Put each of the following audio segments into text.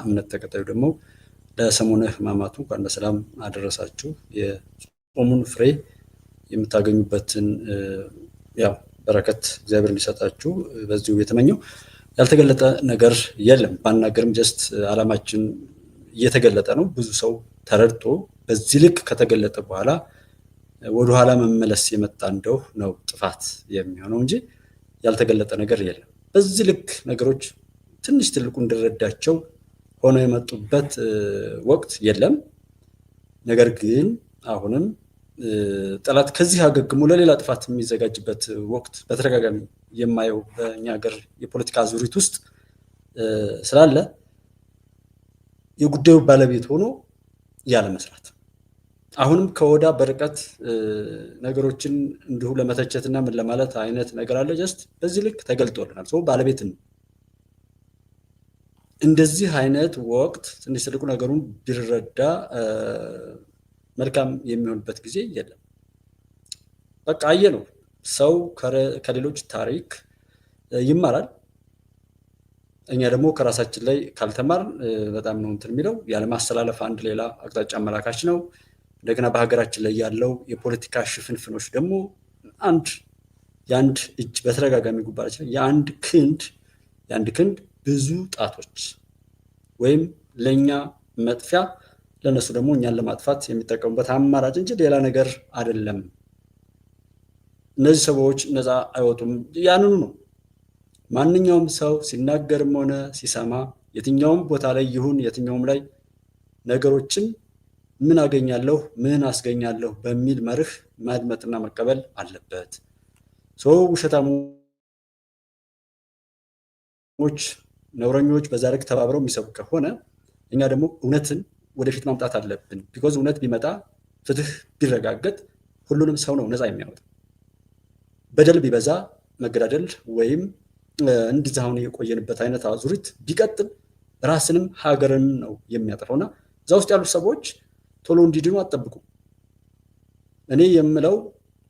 እምነት ተከታዩ ደግሞ ለሰሙነ ሕማማቱ እንኳን በሰላም አደረሳችሁ። የጾሙን ፍሬ የምታገኙበትን ያው በረከት እግዚአብሔር እንዲሰጣችሁ በዚሁ የተመኘው። ያልተገለጠ ነገር የለም ባናገርም ጀስት ዓላማችን እየተገለጠ ነው። ብዙ ሰው ተረድቶ በዚህ ልክ ከተገለጠ በኋላ ወደኋላ መመለስ የመጣ እንደው ነው ጥፋት የሚሆነው እንጂ ያልተገለጠ ነገር የለም። በዚህ ልክ ነገሮች ትንሽ ትልቁ እንዲረዳቸው ሆነው የመጡበት ወቅት የለም። ነገር ግን አሁንም ጠላት ከዚህ አገግሞ ለሌላ ጥፋት የሚዘጋጅበት ወቅት በተደጋጋሚ የማየው በእኛ ሀገር የፖለቲካ ዙሪት ውስጥ ስላለ የጉዳዩ ባለቤት ሆኖ ያለ መስራት አሁንም ከወዳ በርቀት ነገሮችን እንዲሁ ለመተቸትና ምን ለማለት አይነት ነገር አለ። ጀስት በዚህ ልክ ተገልጦልናል። ሰው ባለቤት ነው። እንደዚህ አይነት ወቅት ትንሽ ትልቁ ነገሩን ቢረዳ መልካም የሚሆንበት ጊዜ የለም። በቃ አየነው። ሰው ከሌሎች ታሪክ ይማራል። እኛ ደግሞ ከራሳችን ላይ ካልተማርን በጣም ነው እንትን የሚለው ያለማስተላለፍ አንድ ሌላ አቅጣጫ አመላካች ነው። እንደገና በሀገራችን ላይ ያለው የፖለቲካ ሽፍንፍኖች ደግሞ የአንድ እጅ በተደጋጋሚ ጉባኤያችን የአንድ ክንድ ብዙ ጣቶች ወይም ለኛ መጥፊያ ለነሱ ደግሞ እኛን ለማጥፋት የሚጠቀሙበት አማራጭ እንጂ ሌላ ነገር አይደለም። እነዚህ ሰዎች ነፃ አይወጡም። ያንኑ ነው ማንኛውም ሰው ሲናገርም ሆነ ሲሰማ የትኛውም ቦታ ላይ ይሁን የትኛውም ላይ ነገሮችን ምን አገኛለሁ ምን አስገኛለሁ በሚል መርህ ማድመጥና መቀበል አለበት። ሰው ውሸታሞች፣ ነውረኞች በዛ ልክ ተባብረው የሚሰሩ ከሆነ እኛ ደግሞ እውነትን ወደፊት ማምጣት አለብን። ቢኮዝ እውነት ቢመጣ ፍትህ ቢረጋገጥ ሁሉንም ሰው ነው ነፃ የሚያወጣው። በደል ቢበዛ መገዳደል ወይም እንዲህ አሁን የቆየንበት አይነት አዙሪት ቢቀጥል ራስንም ሀገርን ነው የሚያጠፋውና እዛ ውስጥ ያሉት ሰዎች ቶሎ እንዲድኑ አትጠብቁ። እኔ የምለው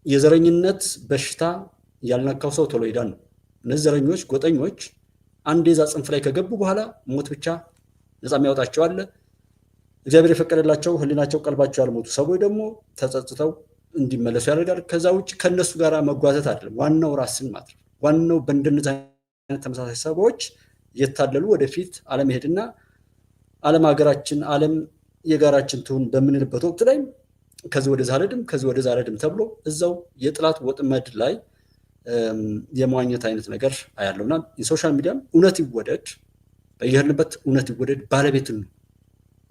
የዘረኝነት በሽታ ያልነካው ሰው ቶሎ ይዳን ነው። እነዚህ ዘረኞች፣ ጎጠኞች አንዴ እዛ ጽንፍ ላይ ከገቡ በኋላ ሞት ብቻ ነፃ የሚያወጣቸው አለ። እግዚአብሔር የፈቀደላቸው ህሊናቸው ቀልባቸው ያልሞቱ ሰዎች ደግሞ ተጸጽተው እንዲመለሱ ያደርጋል። ከዛ ውጭ ከነሱ ጋር መጓዘት አይደለም ዋናው፣ ራስን ማትረፍ ዋናው። በእንደነዚህ አይነት ተመሳሳይ ሰዎች እየታለሉ ወደፊት አለመሄድና ዓለም ሀገራችን ዓለም የጋራችን ትሁን በምንልበት ወቅት ላይ ከዚህ ወደዛ አልሄድም ተብሎ እዛው የጥላት ወጥመድ ላይ የመዋኘት አይነት ነገር አያለውና የሶሻል ሚዲያም እውነት ይወደድ፣ በየሄድንበት እውነት ይወደድ ባለቤትን ነው።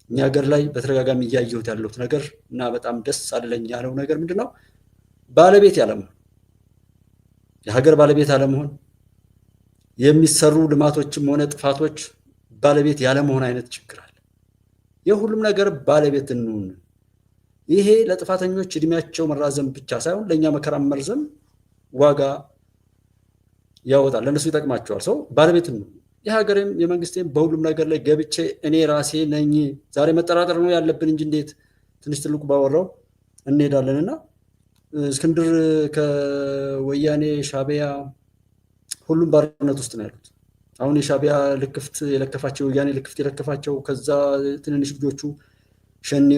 እኛ ሀገር ላይ በተደጋጋሚ እያየሁት ያለሁት ነገር እና በጣም ደስ አለኝ ያለው ነገር ምንድነው? ባለቤት ያለመሆን፣ የሀገር ባለቤት ያለመሆን፣ የሚሰሩ ልማቶችም ሆነ ጥፋቶች ባለቤት ያለመሆን አይነት ችግር አለ። የሁሉም ነገር ባለቤት እንሁን። ይሄ ለጥፋተኞች እድሜያቸው መራዘም ብቻ ሳይሆን ለእኛ መከራ መርዘም ዋጋ ያወጣል፣ ለእነሱ ይጠቅማቸዋል። ሰው ባለቤት እንሁን። የሀገሬም የመንግስቴም በሁሉም ነገር ላይ ገብቼ እኔ ራሴ ነኝ። ዛሬ መጠራጠር ነው ያለብን እንጂ እንዴት ትንሽ ትልቁ ባወራው እንሄዳለንና እስክንድር ከወያኔ ሻዕቢያ ሁሉም ባርነት ውስጥ ነው ያሉት። አሁን የሻዕቢያ ልክፍት የለከፋቸው ወያኔ ልክፍት የለከፋቸው ከዛ ትንንሽ ልጆቹ ሸኔ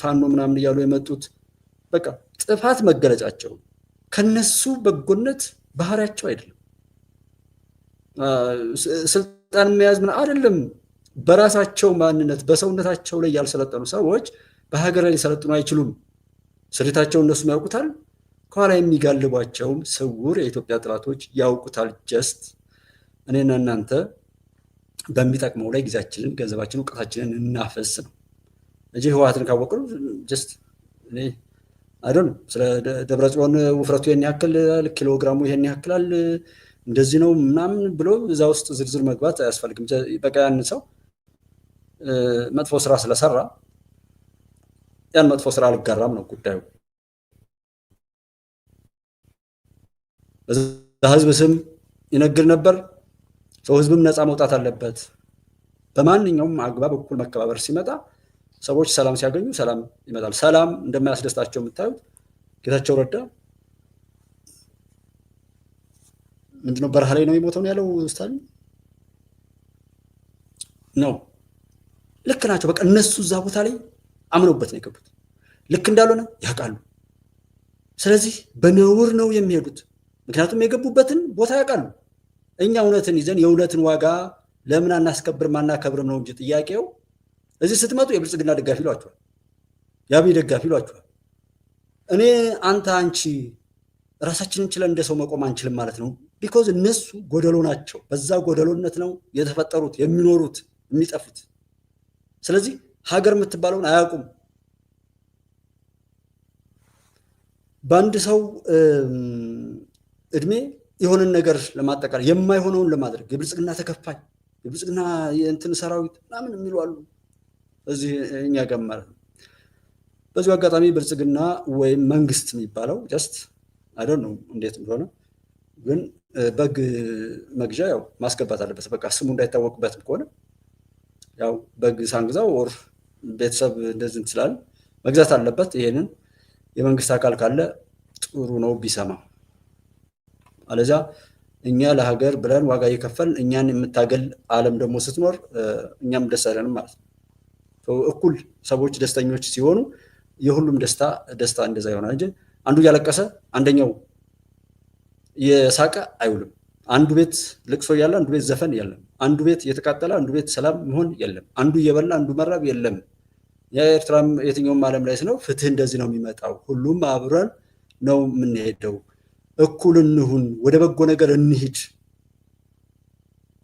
ፋኖ ምናምን እያሉ የመጡት በቃ ጥፋት መገለጫቸው ከነሱ በጎነት ባህሪያቸው አይደለም። ስልጣን መያዝ ምን አይደለም። በራሳቸው ማንነት በሰውነታቸው ላይ ያልሰለጠኑ ሰዎች በሀገር ላይ ሊሰለጥኑ አይችሉም። ስሪታቸው እነሱም ያውቁታል። ከኋላ የሚጋልቧቸውም ስውር የኢትዮጵያ ጥላቶች ያውቁታል። ጀስት እኔና እናንተ በሚጠቅመው ላይ ጊዜያችንን፣ ገንዘባችንን፣ እውቀታችንን እናፈስ ነው እንጂ ህወሓትን ካወቅን ጀስት እኔ አይዶን ስለ ደብረጽዮን ውፍረቱ ይሄን ያክል ኪሎግራሙ ይሄን ያክላል እንደዚህ ነው ምናምን ብሎ እዛ ውስጥ ዝርዝር መግባት አያስፈልግም። በቃ ያን ሰው መጥፎ ስራ ስለሰራ ያን መጥፎ ስራ አልጋራም ነው ጉዳዩ። በዛ ህዝብ ስም ይነግር ነበር። ሰው ህዝብም ነፃ መውጣት አለበት። በማንኛውም አግባብ እኩል መከባበር ሲመጣ ሰዎች ሰላም ሲያገኙ ሰላም ይመጣል። ሰላም እንደማያስደስታቸው የምታዩት ጌታቸው ረዳ ምንድነው በረሃ ላይ ነው የሞተው ያለው ስታሊን ነው። ልክ ናቸው። በቃ እነሱ እዛ ቦታ ላይ አምነውበት ነው የገቡት። ልክ እንዳልሆነ ያውቃሉ። ስለዚህ በነውር ነው የሚሄዱት። ምክንያቱም የገቡበትን ቦታ ያውቃሉ። እኛ እውነትን ይዘን የእውነትን ዋጋ ለምን አናስከብርም አናከብርም ነው እንጂ ጥያቄው። እዚህ ስትመጡ የብልጽግና ደጋፊ ይሏቸዋል፣ የአብይ ደጋፊ ይሏቸዋል። እኔ አንተ አንቺ ራሳችንን ችለን እንደ ሰው መቆም አንችልም ማለት ነው። ቢኮዝ እነሱ ጎደሎ ናቸው። በዛ ጎደሎነት ነው የተፈጠሩት፣ የሚኖሩት፣ የሚጠፉት። ስለዚህ ሀገር የምትባለውን አያውቁም። በአንድ ሰው እድሜ የሆነን ነገር ለማጠቃለል የማይሆነውን ለማድረግ የብልጽግና ተከፋይ የብልጽግና የእንትን ሰራዊት ምናምን የሚሉ አሉ እዚህ እኛ ጋር ማለት ነው። በዚሁ አጋጣሚ ብልጽግና ወይም መንግስት የሚባለው ጀስት አይዶንት ኖ እንዴት እንደሆነ ግን በግ መግዣ ያው ማስገባት አለበት። በቃ ስሙ እንዳይታወቅበትም ከሆነ ያው በግ ሳንግዛው ኦር ቤተሰብ እንደዚህ እንችላለን መግዛት አለበት። ይሄንን የመንግስት አካል ካለ ጥሩ ነው ቢሰማ። አለዛ እኛ ለሀገር ብለን ዋጋ እየከፈልን እኛን የምታገል ዓለም ደግሞ ስትኖር እኛም ደስ አይለንም ማለት ነው። እኩል ሰዎች ደስተኞች ሲሆኑ የሁሉም ደስታ እንደዛ ይሆናል እንጂ አንዱ እያለቀሰ አንደኛው የሳቀ አይውልም። አንዱ ቤት ልቅሶ እያለ አንዱ ቤት ዘፈን የለም። አንዱ ቤት እየተቃጠለ አንዱ ቤት ሰላም መሆን የለም። አንዱ እየበላ አንዱ መራብ የለም። የኤርትራም የትኛውም ዓለም ላይ ነው ፍትህ እንደዚህ ነው የሚመጣው። ሁሉም አብረን ነው የምንሄደው። እኩል እንሁን፣ ወደ በጎ ነገር እንሂድ።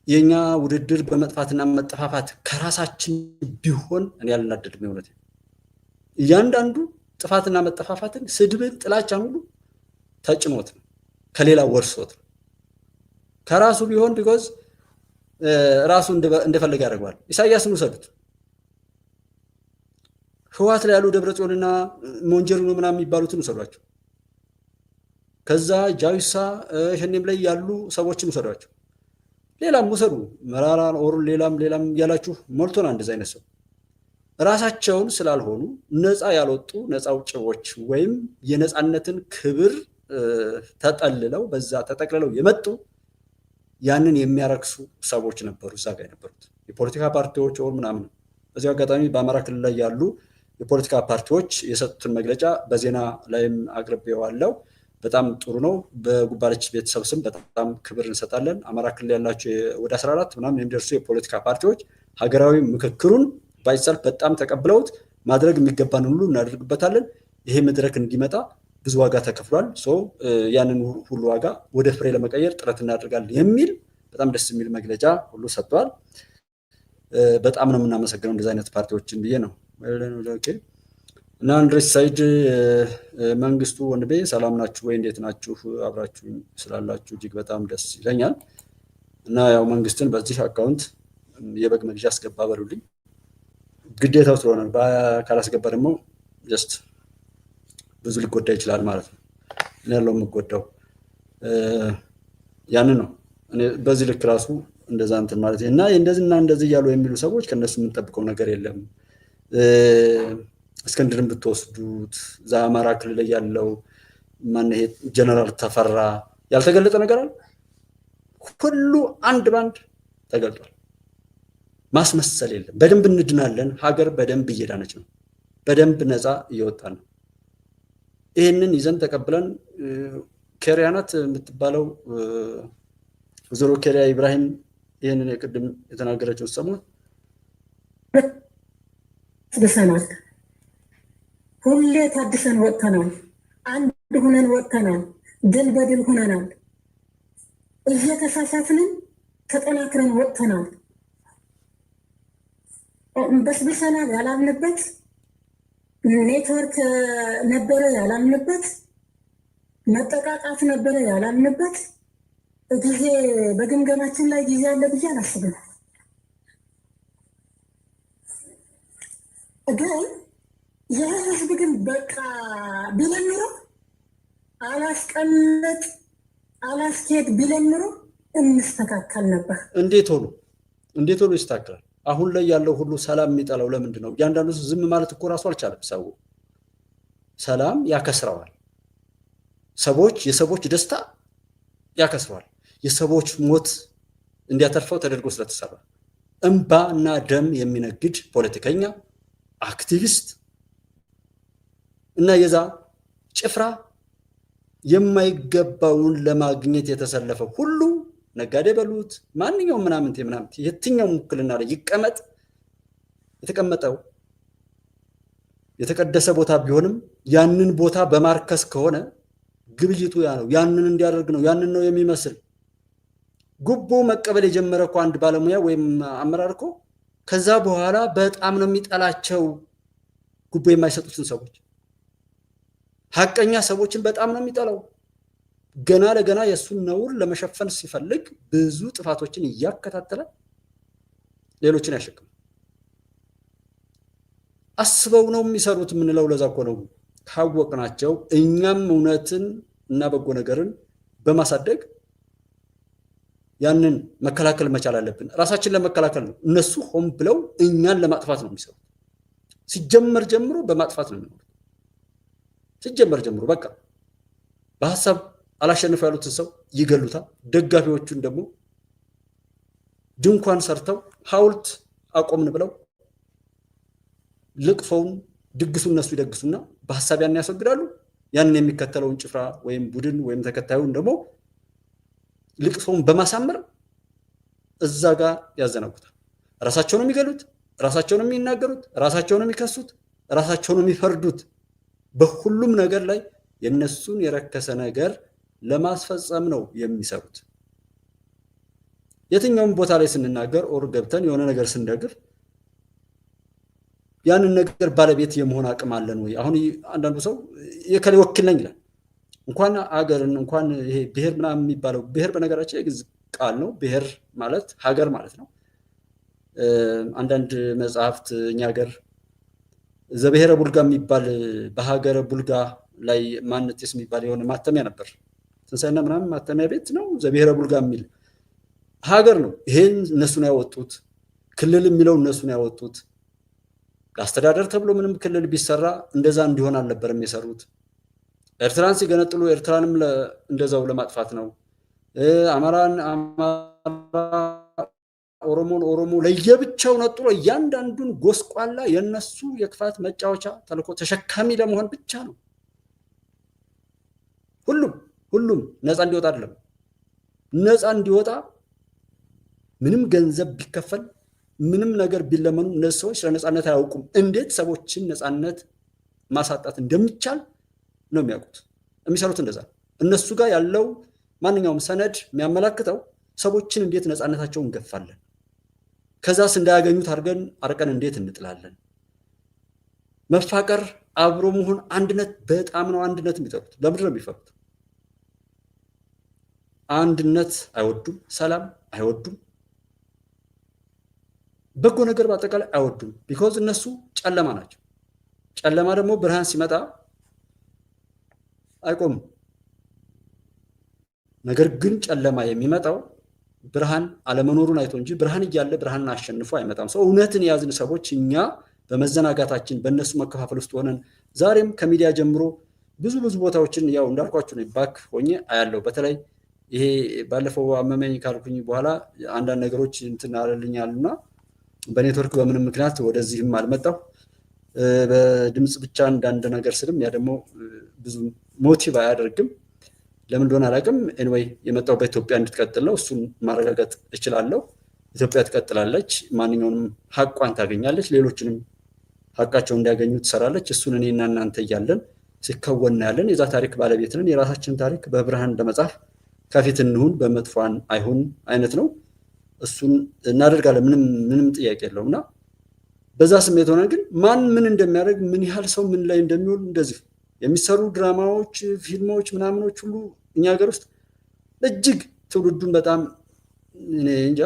የኛ ውድድር በመጥፋትና መጠፋፋት ከራሳችን ቢሆን እኔ አልናደድም። የእውነት እያንዳንዱ ጥፋትና መጠፋፋትን፣ ስድብን፣ ጥላቻን ሁሉ ተጭኖት ነው ከሌላ ወርሶት ነው። ከራሱ ቢሆን ቢኮዝ ራሱ እንደፈለገ ያደርገዋል። ኢሳያስን ውሰዱት። ህወሓት ላይ ያሉ ደብረጽዮንና ሞንጀሪኖ ምናምን የሚባሉትን ውሰዷቸው። ከዛ ጃዊሳ ሸኔም ላይ ያሉ ሰዎችን ውሰዷቸው። ሌላም ውሰዱ፣ መራራ ኦር ሌላም ያላችሁ ሞልቶና እንደዚህ አይነት ሰው ራሳቸውን ስላልሆኑ ነፃ ያልወጡ ነፃ አውጪዎች ወይም የነፃነትን ክብር ተጠልለው በዛ ተጠቅልለው የመጡ ያንን የሚያረክሱ ሰዎች ነበሩ እዛ ጋር የነበሩት የፖለቲካ ፓርቲዎች ወር ምናምን። በዚህ አጋጣሚ በአማራ ክልል ላይ ያሉ የፖለቲካ ፓርቲዎች የሰጡትን መግለጫ በዜና ላይም አቅርቤዋለሁ። በጣም ጥሩ ነው። በጉባለች ቤተሰብ ስም በጣም ክብር እንሰጣለን። አማራ ክልል ያላቸው ወደ 14 ምናምን የሚደርሱ የፖለቲካ ፓርቲዎች ሀገራዊ ምክክሩን ባይሰልፍ በጣም ተቀብለውት ማድረግ የሚገባን ሁሉ እናደርግበታለን። ይሄ መድረክ እንዲመጣ ብዙ ዋጋ ተከፍሏል። ያንን ሁሉ ዋጋ ወደ ፍሬ ለመቀየር ጥረት እናደርጋለን የሚል በጣም ደስ የሚል መግለጫ ሁሉ ሰጥቷል። በጣም ነው የምናመሰግነው እንደዚህ አይነት ፓርቲዎችን ብዬ ነው። እና አንድሬስ ሳይድ መንግስቱ ወንድቤ ሰላም ናችሁ ወይ? እንዴት ናችሁ? አብራችሁ ስላላችሁ እጅግ በጣም ደስ ይለኛል። እና ያው መንግስትን በዚህ አካውንት የበግ መግዣ አስገባ በሉልኝ። ግዴታው ስለሆነ ካላስገባ ደግሞ ጀስት ብዙ ሊጎዳ ይችላል ማለት ነው። እኔ ያለው የምጎዳው ያንን ነው። እኔ በዚህ ልክ ራሱ እንደዛ እንትን ማለት እና እንደዚህና እንደዚህ እያሉ የሚሉ ሰዎች ከነሱ የምንጠብቀው ነገር የለም። እስክንድርን ብትወስዱት እዛ አማራ ክልል ላይ ያለው ማን ይሄ ጀነራል ተፈራ ያልተገለጠ ነገር አለ? ሁሉ አንድ ባንድ ተገልጧል። ማስመሰል የለም። በደንብ እንድናለን። ሀገር በደንብ እየዳነች ነው። በደንብ ነፃ እየወጣ ነው። ይህንን ይዘን ተቀብለን ኬሪያ ናት የምትባለው ወይዘሮ ኬሪያ ኢብራሂም ይህንን የቅድም የተናገረችውን ሰሞን ታድሰናል። ሁሌ ታድሰን ወጥተናል። አንድ ሁነን ወጥተናል። ድል በድል ሁነናል። እየተሳሳትንም ተጠናክረን ወጥተናል። በስብሰናል ያላምንበት ኔትወርክ ነበረ ያላምንበት መጠቃቃት ነበረ ያላምንበት ጊዜ በግምገማችን ላይ ጊዜ አለ ብዬ አላስብም። ግን የህዝብ ግን በቃ ቢለን ኑሮ አላስቀምጥ አላስኬድ ቢለን ኑሮ እንስተካከል ነበር። እንዴት ሆኖ ይስተካከላል? አሁን ላይ ያለው ሁሉ ሰላም የሚጠላው ለምንድን ነው? እያንዳንዱ ዝም ማለት እኮ ራሱ አልቻለም። ሰው ሰላም ያከስረዋል። የሰዎች ደስታ ያከስረዋል። የሰዎች ሞት እንዲያተርፈው ተደርጎ ስለተሰራ እንባና ደም የሚነግድ ፖለቲከኛ፣ አክቲቪስት እና የዛ ጭፍራ የማይገባውን ለማግኘት የተሰለፈ ሁሉ ነጋዴ በሉት ማንኛውም ምናምንቴ የትኛውም ውክልና ላይ ይቀመጥ፣ የተቀመጠው የተቀደሰ ቦታ ቢሆንም ያንን ቦታ በማርከስ ከሆነ ግብይቱ ያ ነው። ያንን እንዲያደርግ ነው። ያንን ነው የሚመስል። ጉቦ መቀበል የጀመረ እኮ አንድ ባለሙያ ወይም አመራር እኮ ከዛ በኋላ በጣም ነው የሚጠላቸው ጉቦ የማይሰጡትን ሰዎች። ሀቀኛ ሰዎችን በጣም ነው የሚጠላው። ገና ለገና የእሱን ነውር ለመሸፈን ሲፈልግ ብዙ ጥፋቶችን እያከታተለ ሌሎችን ያሸክም። አስበው ነው የሚሰሩት የምንለው ለዛ እኮ ነው። ካወቅናቸው እኛም እውነትን እና በጎ ነገርን በማሳደግ ያንን መከላከል መቻል አለብን። ራሳችን ለመከላከል ነው። እነሱ ሆን ብለው እኛን ለማጥፋት ነው የሚሰሩት። ሲጀመር ጀምሮ በማጥፋት ነው የሚኖሩት። ሲጀመር ጀምሮ በቃ በሀሳብ አላሸንፉ ያሉትን ሰው ይገሉታል። ደጋፊዎቹን ደግሞ ድንኳን ሰርተው ሐውልት አቆምን ብለው ልቅሶውን ድግሱን እነሱ ይደግሱና በሀሳብ ያን ያስወግዳሉ። ያንን የሚከተለውን ጭፍራ ወይም ቡድን ወይም ተከታዩን ደግሞ ልቅሶውን በማሳመር እዛ ጋር ያዘናጉታል። ራሳቸውን የሚገሉት፣ ራሳቸውን የሚናገሩት፣ ራሳቸውን የሚከሱት፣ ራሳቸውን የሚፈርዱት በሁሉም ነገር ላይ የነሱን የረከሰ ነገር ለማስፈጸም ነው የሚሰሩት። የትኛውም ቦታ ላይ ስንናገር ኦር ገብተን የሆነ ነገር ስንደግፍ ያንን ነገር ባለቤት የመሆን አቅም አለን ወይ? አሁን አንዳንዱ ሰው የከሌ ወኪል ነኝ ይላል። እንኳን አገርን እንኳን ይሄ ብሔር ምናምን የሚባለው ብሔር በነገራችን የግዕዝ ቃል ነው። ብሔር ማለት ሀገር ማለት ነው። አንዳንድ መጽሐፍት እኛ ሀገር ዘብሔረ ቡልጋ የሚባል በሀገረ ቡልጋ ላይ ማንጤስ የሚባል የሆነ ማተሚያ ነበር። ትንሳኤና ምናምን ማተሚያ ቤት ነው። ዘብሔረ ቡልጋ የሚል ሀገር ነው። ይሄን እነሱን ያወጡት። ክልል የሚለው እነሱን ያወጡት። ለአስተዳደር ተብሎ ምንም ክልል ቢሰራ እንደዛ እንዲሆን አልነበረም የሰሩት። ኤርትራን ሲገነጥሉ ኤርትራንም እንደዛው ለማጥፋት ነው። አማራን ኦሮሞን ኦሮሞ ለየብቻው ነጥሎ እያንዳንዱን ጎስቋላ የነሱ የክፋት መጫወቻ ተልኮ ተሸካሚ ለመሆን ብቻ ነው። ሁሉም ነፃ እንዲወጣ አይደለም። ነፃ እንዲወጣ ምንም ገንዘብ ቢከፈል ምንም ነገር ቢለመኑ እነዚህ ሰዎች ስለ ነፃነት አያውቁም። እንዴት ሰዎችን ነፃነት ማሳጣት እንደሚቻል ነው የሚያውቁት። የሚሰሩት እንደዛ። እነሱ ጋር ያለው ማንኛውም ሰነድ የሚያመላክተው ሰዎችን እንዴት ነፃነታቸውን እንገፋለን፣ ከዛስ እንዳያገኙት አድርገን አርቀን እንዴት እንጥላለን። መፋቀር፣ አብሮ መሆን፣ አንድነት በጣም ነው አንድነት የሚጠሩት። ለምንድን ነው የሚፈሩት? አንድነት አይወዱም፣ ሰላም አይወዱም፣ በጎ ነገር በአጠቃላይ አይወዱም። ቢኮዝ እነሱ ጨለማ ናቸው። ጨለማ ደግሞ ብርሃን ሲመጣ አይቆምም። ነገር ግን ጨለማ የሚመጣው ብርሃን አለመኖሩን አይቶ እንጂ ብርሃን እያለ ብርሃንን አሸንፎ አይመጣም። ሰው እውነትን የያዝን ሰዎች እኛ በመዘናጋታችን በእነሱ መከፋፈል ውስጥ ሆነን ዛሬም ከሚዲያ ጀምሮ ብዙ ቦታዎችን ያው እንዳልኳችሁ ነው ባክ ሆኜ አያለው። በተለይ ይሄ ባለፈው አመመኝ ካልኩኝ በኋላ አንዳንድ ነገሮች እንትን አለልኛልና በኔትወርክ በምንም ምክንያት ወደዚህም አልመጣሁ። በድምፅ ብቻ አንዳንድ ነገር ስልም ያ ደግሞ ብዙ ሞቲቭ አያደርግም። ለምን እንደሆነ አላውቅም። ኤኒዌይ የመጣው በኢትዮጵያ እንድትቀጥል ነው። እሱን ማረጋገጥ እችላለሁ። ኢትዮጵያ ትቀጥላለች። ማንኛውንም ሀቋን ታገኛለች። ሌሎችንም ሀቃቸውን እንዲያገኙ ትሰራለች። እሱን እኔና እናንተ እያለን ሲከወን ያለን የዛ ታሪክ ባለቤት ነን። የራሳችንን ታሪክ በብርሃን ለመጻፍ ከፊት እንሁን፣ በመጥፏን አይሁን አይነት ነው። እሱን እናደርጋለን። ምንም ጥያቄ የለውም። እና በዛ ስሜት ሆነ ግን ማን ምን እንደሚያደርግ ምን ያህል ሰው ምን ላይ እንደሚውል እንደዚህ የሚሰሩ ድራማዎች፣ ፊልሞች፣ ምናምኖች ሁሉ እኛ ሀገር ውስጥ እጅግ ትውልዱን በጣም እንጃ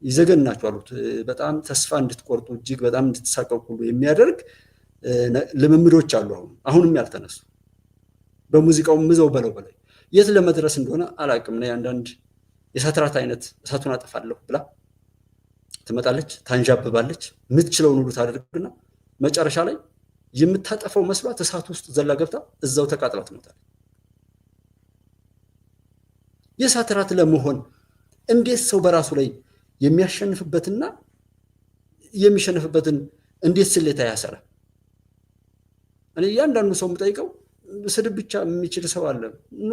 ይዘገናቸው አሉት። በጣም ተስፋ እንድትቆርጡ እጅግ በጣም እንድትሳቀቁ ሁሉ የሚያደርግ ልምምዶች አሉ። አሁንም ያልተነሱ በሙዚቃው ምዘው በለው በላይ የት ለመድረስ እንደሆነ አላውቅም። አንዳንድ የሳትራት አይነት እሳቱን አጠፋለሁ ብላ ትመጣለች፣ ታንዣብባለች፣ የምትችለውን ሁሉ ታደርግና መጨረሻ ላይ የምታጠፈው መስሏት እሳት ውስጥ ዘላ ገብታ እዛው ተቃጥላ ትሞታለች። የሳትራት ለመሆን እንዴት ሰው በራሱ ላይ የሚያሸንፍበትና የሚሸነፍበትን እንዴት ስሌታ ያሰራ? እኔ እያንዳንዱ ሰው የምጠይቀው ስድብ ብቻ የሚችል ሰው አለ? ኖ፣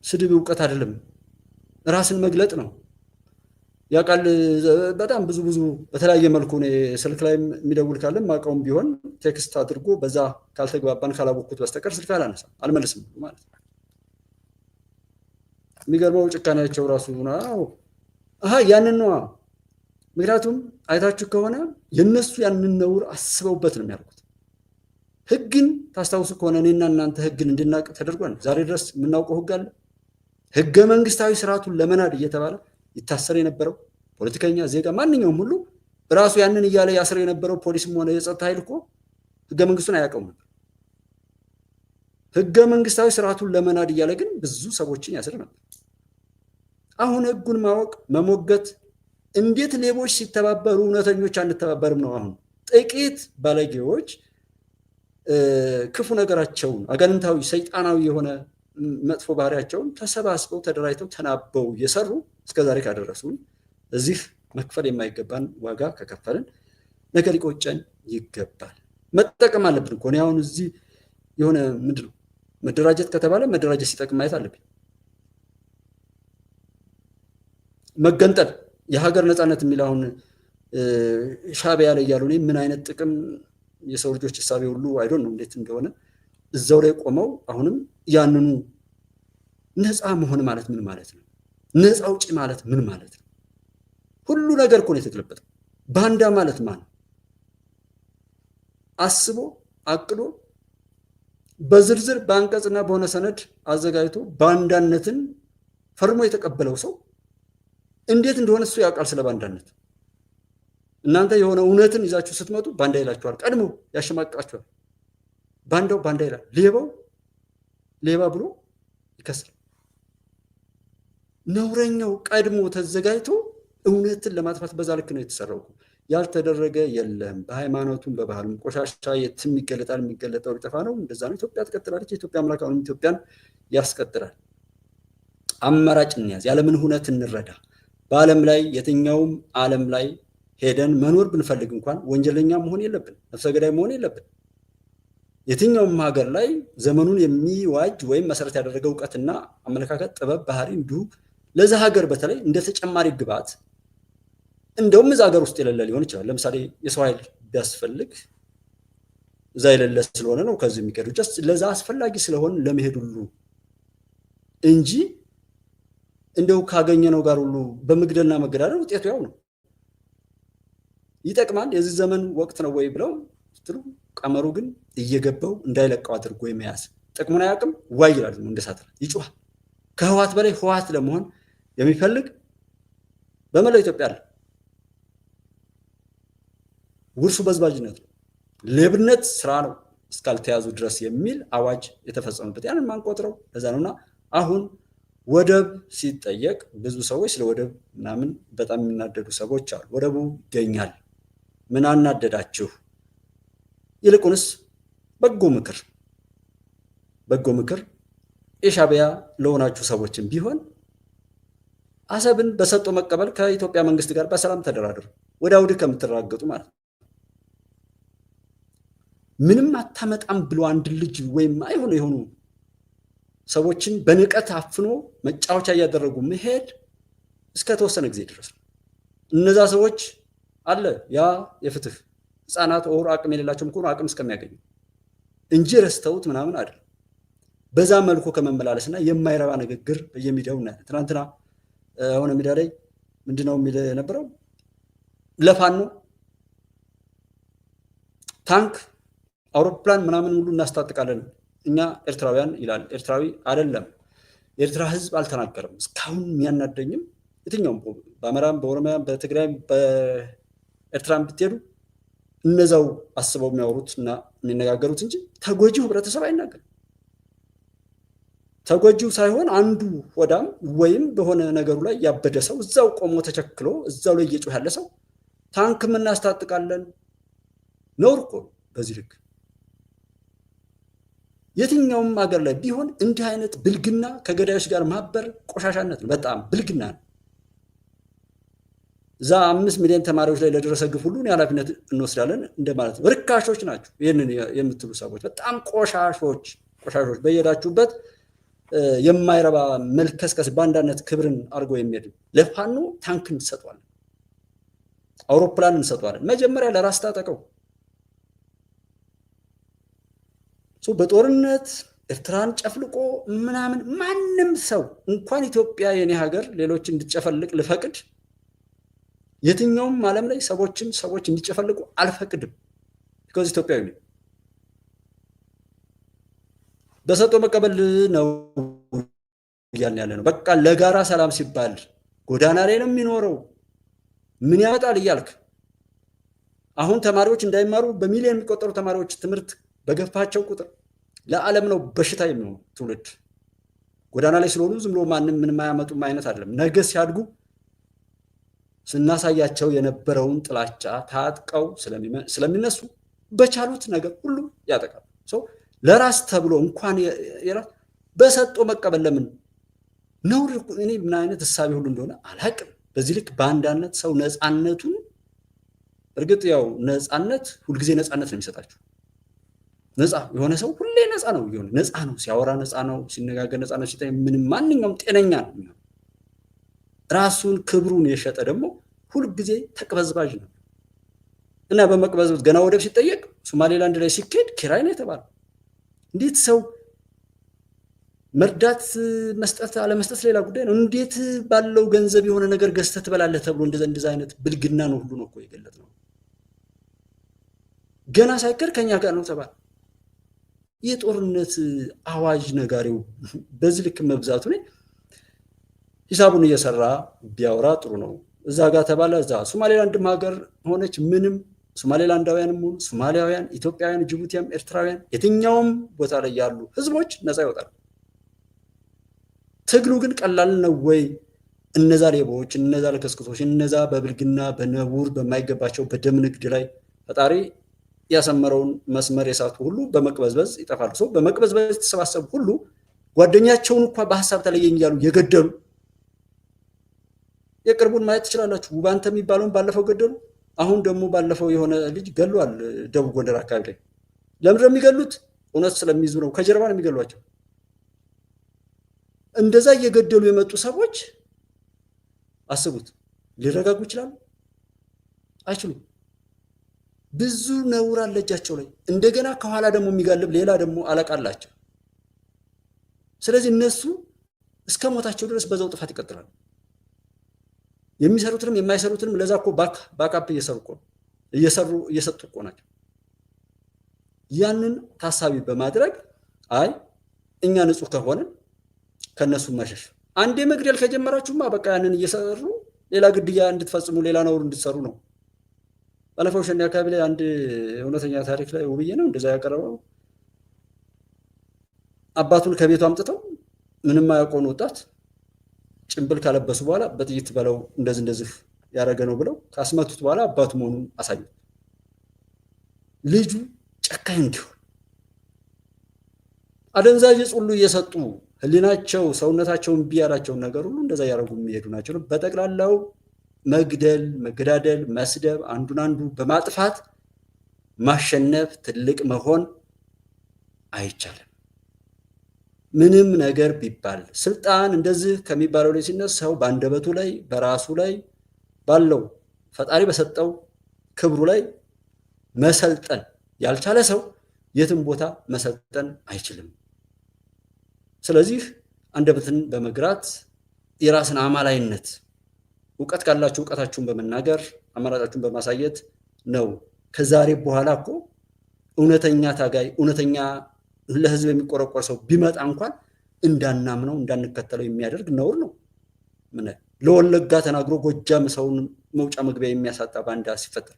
ስድብ እውቀት አይደለም፣ ራስን መግለጥ ነው። ያውቃል በጣም ብዙ በተለያየ መልኩ ስልክ ላይ የሚደውል ካለ ማውቀውም ቢሆን ቴክስት አድርጎ በዛ ካልተግባባን ካላወቅኩት በስተቀር ስልክ አላነሳም አልመልስም ማለት ነው። የሚገርመው ጭካኔያቸው ራሱ ነው። ያንን ነው። ምክንያቱም አይታችሁ ከሆነ የነሱ ያንን ነውር አስበውበት ነው የሚያደርጉት። ህግን ታስታውሱ ከሆነ እኔና እናንተ ህግን እንድናውቅ ተደርጓል። ዛሬ ድረስ የምናውቀው ህግ አለ። ህገ መንግስታዊ ስርዓቱን ለመናድ እየተባለ ይታሰር የነበረው ፖለቲከኛ፣ ዜጋ፣ ማንኛውም ሁሉ ራሱ ያንን እያለ ያስር የነበረው ፖሊስም ሆነ የጸጥታ ኃይል እኮ ህገ መንግስቱን አያውቀውም ነበር። ህገ መንግስታዊ ስርዓቱን ለመናድ እያለ ግን ብዙ ሰዎችን ያስር ነበር። አሁን ህጉን ማወቅ መሞገት፣ እንዴት ሌቦች ሲተባበሩ እውነተኞች አንተባበርም ነው። አሁን ጥቂት ባለጌዎች ክፉ ነገራቸውን አጋንንታዊ ሰይጣናዊ የሆነ መጥፎ ባህሪያቸውን ተሰባስበው ተደራጅተው ተናበው እየሰሩ እስከዛሬ ካደረሱን እዚህ መክፈል የማይገባን ዋጋ ከከፈልን ነገር ሊቆጨን ይገባል። መጠቀም አለብን እኮ እኔ አሁን እዚህ የሆነ ምንድነው መደራጀት ከተባለ መደራጀት ሲጠቅም ማየት አለብን። መገንጠል የሀገር ነፃነት የሚል አሁን ሻዕቢያ ላይ ያሉ ምን አይነት ጥቅም የሰው ልጆች ሀሳቤ ሁሉ አይዶን ነው እንዴት እንደሆነ እዛው ላይ ቆመው አሁንም ያንኑ ነፃ መሆን ማለት ምን ማለት ነው? ነፃ አውጪ ማለት ምን ማለት ነው? ሁሉ ነገር እኮ ነው የተገለበጠው። ባንዳ ማለት ማን? አስቦ አቅዶ በዝርዝር በአንቀጽና በሆነ ሰነድ አዘጋጅቶ ባንዳነትን ፈርሞ የተቀበለው ሰው እንዴት እንደሆነ እሱ ያውቃል ስለ ባንዳነት። እናንተ የሆነ እውነትን ይዛችሁ ስትመጡ ባንዳ ይላችኋል። ቀድሞ ያሸማቅቃችኋል። ባንዳው ባንዳ ይላል፣ ሌባው ሌባ ብሎ ይከሳል። ነውረኛው ቀድሞ ተዘጋጅቶ እውነትን ለማጥፋት በዛ ልክ ነው የተሰራው። ያልተደረገ የለም። በሃይማኖቱም በባህሉም ቆሻሻ የትም ይገለጣል። የሚገለጠው ሊጠፋ ነው። እንደዛ ነው። ኢትዮጵያ ትቀጥላለች። የኢትዮጵያ አምላክ አሁንም ኢትዮጵያን ያስቀጥላል። አማራጭ እንያዝ። ያለምን እውነት እንረዳ። በዓለም ላይ የትኛውም ዓለም ላይ ሄደን መኖር ብንፈልግ እንኳን ወንጀለኛ መሆን የለብን፣ ነፍሰ ገዳይ መሆን የለብን። የትኛውም ሀገር ላይ ዘመኑን የሚዋጅ ወይም መሰረት ያደረገ እውቀትና አመለካከት፣ ጥበብ፣ ባህሪ እንዲሁ ለዛ ሀገር በተለይ እንደ ተጨማሪ ግብዓት እንደውም እዛ ሀገር ውስጥ የሌለ ሊሆን ይችላል። ለምሳሌ የሰው ኃይል ቢያስፈልግ እዛ የሌለ ስለሆነ ነው ከዚህ የሚቀዱ ለዛ አስፈላጊ ስለሆን ለመሄድ ሁሉ እንጂ እንደው ካገኘነው ጋር ሁሉ በመግደልና መገዳደል ውጤቱ ያው ነው። ይጠቅማል የዚህ ዘመን ወቅት ነው ወይ ብለው ስትሉ ቀመሩ ግን እየገባው እንዳይለቀው አድርጎ የመያዝ ጥቅሙን አያውቅም። ዋይ ይላል እንደሳት ይጮሃል። ከህዋት በላይ ህዋት ለመሆን የሚፈልግ በመላው ኢትዮጵያ አለ። ውርሱ በዝባጅነት ነው፣ ሌብነት ስራ ነው እስካልተያዙ ድረስ የሚል አዋጅ የተፈጸመበት ያንን ማንቆጥረው ለዛ ነውና አሁን ወደብ ሲጠየቅ ብዙ ሰዎች ስለ ወደብ ምናምን በጣም የሚናደዱ ሰዎች አሉ። ወደቡ ይገኛል፣ ምን አናደዳችሁ? ይልቁንስ በጎ ምክር የሻዕቢያ ለሆናችሁ ሰዎችን ቢሆን አሰብን በሰጦ መቀበል ከኢትዮጵያ መንግስት ጋር በሰላም ተደራደሩ፣ ወደ አውድ ከምትራገጡ ማለት ነው። ምንም አታመጣም ብሎ አንድ ልጅ ወይም አይሆኑ የሆኑ ሰዎችን በንቀት አፍኖ መጫወቻ እያደረጉ መሄድ እስከ ተወሰነ ጊዜ ድረስ ነው። እነዛ ሰዎች አለ ያ የፍትህ ህፃናት ኦር አቅም የሌላቸውም እኮ አቅም እስከሚያገኙ እንጂ ረስተውት ምናምን አይደለም። በዛ መልኩ ከመመላለስና የማይረባ ንግግር በየሚዲያው እናያለን። ትናንትና የሆነ ሚዲያ ላይ ምንድነው የሚል የነበረው ለፋኖ ታንክ አውሮፕላን ምናምን ሁሉ እናስታጥቃለን እኛ ኤርትራውያን ይላል። ኤርትራዊ አይደለም፣ የኤርትራ ህዝብ አልተናገረም። እስካሁን የሚያናደኝም የትኛውም በአማራም በኦሮሚያም በትግራይም በኤርትራም ብትሄዱ እነዛው አስበው የሚያወሩት እና የሚነጋገሩት እንጂ ተጎጂው ህብረተሰብ አይናገርም። ተጎጂው ሳይሆን አንዱ ሆዳም ወይም በሆነ ነገሩ ላይ ያበደ ሰው እዛው ቆሞ ተቸክሎ እዛው ላይ እየጮህ ያለ ሰው ታንክም እናስታጥቃለን ነውር እኮ በዚህ ልክ የትኛውም ሀገር ላይ ቢሆን እንዲህ አይነት ብልግና ከገዳዮች ጋር ማበር ቆሻሻነት ነው። በጣም ብልግና ነው። እዛ 5 ሚሊዮን ተማሪዎች ላይ ለደረሰ ግፍ ሁሉ ኃላፊነት እንወስዳለን እንደማለት ነው። ርካሾች ናቸው ይህንን የምትሉ ሰዎች፣ በጣም ቆሻሾች በየሄዳችሁበት የማይረባ መልከስከስ ባንዳነት ክብርን አድርገው የሚሄዱ ለፋኖ ታንክ እንሰጠዋለን፣ አውሮፕላን እንሰጠዋለን። መጀመሪያ ለራስ ታጠቀው። በጦርነት ኤርትራን ጨፍልቆ ምናምን ማንም ሰው እንኳን ኢትዮጵያ የኔ ሀገር ሌሎች እንድጨፈልቅ ልፈቅድ፣ የትኛውም ዓለም ላይ ሰዎች እንዲጨፈልቁ አልፈቅድም። ቢኮዝ ኢትዮጵያዊ ነኝ። በሰጦ መቀበል ነው እያልን ያለ ነው። በቃ ለጋራ ሰላም ሲባል ጎዳና ላይ ነው የሚኖረው ምን ያመጣል እያልክ አሁን ተማሪዎች እንዳይማሩ በሚሊዮን የሚቆጠሩ ተማሪዎች ትምህርት በገፋቸው ቁጥር ለዓለም ነው በሽታ የሚሆኑ ትውልድ ጎዳና ላይ ስለሆኑ ዝም ብሎ ማንም ምንም አያመጡም አይነት አይደለም። ነገ ሲያድጉ ስናሳያቸው የነበረውን ጥላቻ ታጥቀው ስለሚነሱ በቻሉት ነገር ሁሉ ያጠቃሉ። ለራስ ተብሎ እንኳን የራስ በሰጦ መቀበል ለምን ነው? እኔ ምን አይነት እሳቤ ሁሉ እንደሆነ አላቅም። በዚህ ልክ በአንዳነት ሰው ነፃነቱን እርግጥ ያው ነፃነት ሁልጊዜ ነፃነት ነው የሚሰጣችሁ። ነፃ የሆነ ሰው ሁሌ ነፃ ነው ይሆን ነፃ ነው፣ ሲያወራ ነፃ ነው፣ ሲነጋገር ነፃ ነው፣ ሲታይ ምንም ማንኛውም ጤነኛ ነው። ራሱን ክብሩን የሸጠ ደግሞ ሁልጊዜ ተቅበዝባዥ ነው እና በመቅበዝበዝ ገና ወደብ ሲጠየቅ ሶማሌላንድ ላይ ሲኬድ ኪራይ ነው የተባለው። እንዴት ሰው መርዳት መስጠት አለመስጠት ሌላ ጉዳይ ነው። እንዴት ባለው ገንዘብ የሆነ ነገር ገዝተህ ትበላለህ ተብሎ እንደዛ አይነት ብልግና ነው ሁሉ ነው እኮ የገለጽነው። ገና ሳይቀር ከኛ ጋር ነው ተባለ። የጦርነት አዋጅ ነጋሪው በዚህ ልክ መብዛቱ ነው። ሂሳቡን እየሰራ ቢያወራ ጥሩ ነው። እዛ ጋር ተባለ፣ እዛ ሶማሌላንድም ሀገር ሆነች ምንም ሶማሌላንዳውያንም ሆኑ ሶማሊያውያን፣ ኢትዮጵያውያን፣ ጅቡቲያም፣ ኤርትራውያን የትኛውም ቦታ ላይ ያሉ ህዝቦች ነፃ ይወጣሉ። ትግሉ ግን ቀላል ነው ወይ? እነዛ ሌቦች፣ እነዛ ለከስክሶች፣ እነዛ በብልግና በነውር በማይገባቸው በደም ንግድ ላይ ፈጣሪ ያሰመረውን መስመር የሳቱ ሁሉ በመቅበዝበዝ ይጠፋሉ። ሰው በመቅበዝበዝ የተሰባሰቡ ሁሉ ጓደኛቸውን እንኳን በሀሳብ ተለየኝ እያሉ የገደሉ የቅርቡን ማየት ትችላላችሁ። ውባንተ የሚባለውን ባለፈው ገደሉ። አሁን ደግሞ ባለፈው የሆነ ልጅ ገሏል ደቡብ ጎንደር አካባቢ ላይ። ለምንድን ነው የሚገሉት? እውነት ስለሚይዙ ነው። ከጀርባ ነው የሚገሏቸው። እንደዛ እየገደሉ የመጡ ሰዎች አስቡት፣ ሊረጋጉ ይችላሉ? አይችሉም። ብዙ ነውር አለ እጃቸው ላይ። እንደገና ከኋላ ደግሞ የሚጋልብ ሌላ ደግሞ አለቃ አላቸው። ስለዚህ እነሱ እስከ ሞታቸው ድረስ በዛው ጥፋት ይቀጥላሉ። የሚሰሩትንም የማይሰሩትንም ለዛ እኮ ባካፕ እየሰጡ እኮ ናቸው። ያንን ታሳቢ በማድረግ አይ እኛ ንጹህ ከሆነን ከነሱ መሸሽ። አንዴ መግደል ከጀመራችሁማ በቃ ያንን እየሰሩ ሌላ ግድያ እንድትፈጽሙ ሌላ ነውር እንድትሰሩ ነው። ባለፈው ሸኔ አካባቢ ላይ አንድ እውነተኛ ታሪክ ላይ ውብዬ ነው እንደዛ ያቀረበው። አባቱን ከቤቱ አምጥተው ምንም አያውቀውን ወጣት ጭንብል ካለበሱ በኋላ በጥይት በለው እንደዚህ ያደረገ ነው ብለው ካስመቱት በኋላ አባቱ መሆኑን አሳዩት። ልጁ ጨካኝ እንዲሆን አደንዛዥ ዕፅ ሁሉ እየሰጡ ህሊናቸው ሰውነታቸውን ቢያላቸውን ነገር ሁሉ እንደዛ ያደረጉ የሚሄዱ ናቸው። በጠቅላላው መግደል፣ መገዳደል፣ መስደብ፣ አንዱን አንዱ በማጥፋት ማሸነፍ ትልቅ መሆን አይቻልም። ምንም ነገር ቢባል ስልጣን እንደዚህ ከሚባለው ላይ ሲነሳው በአንደበቱ ላይ በራሱ ላይ ባለው ፈጣሪ በሰጠው ክብሩ ላይ መሰልጠን ያልቻለ ሰው የትም ቦታ መሰልጠን አይችልም። ስለዚህ አንደበትን በመግራት የራስን አማላይነት እውቀት ካላችሁ እውቀታችሁን በመናገር አማራጫችሁን በማሳየት ነው። ከዛሬ በኋላ እኮ እውነተኛ ታጋይ እውነተኛ ለህዝብ የሚቆረቆር ሰው ቢመጣ እንኳን እንዳናምነው እንዳንከተለው የሚያደርግ ነውር ነው። ምን ለወለጋ ተናግሮ ጎጃም ሰውን መውጫ መግቢያ የሚያሳጣ ባንዳ ሲፈጠር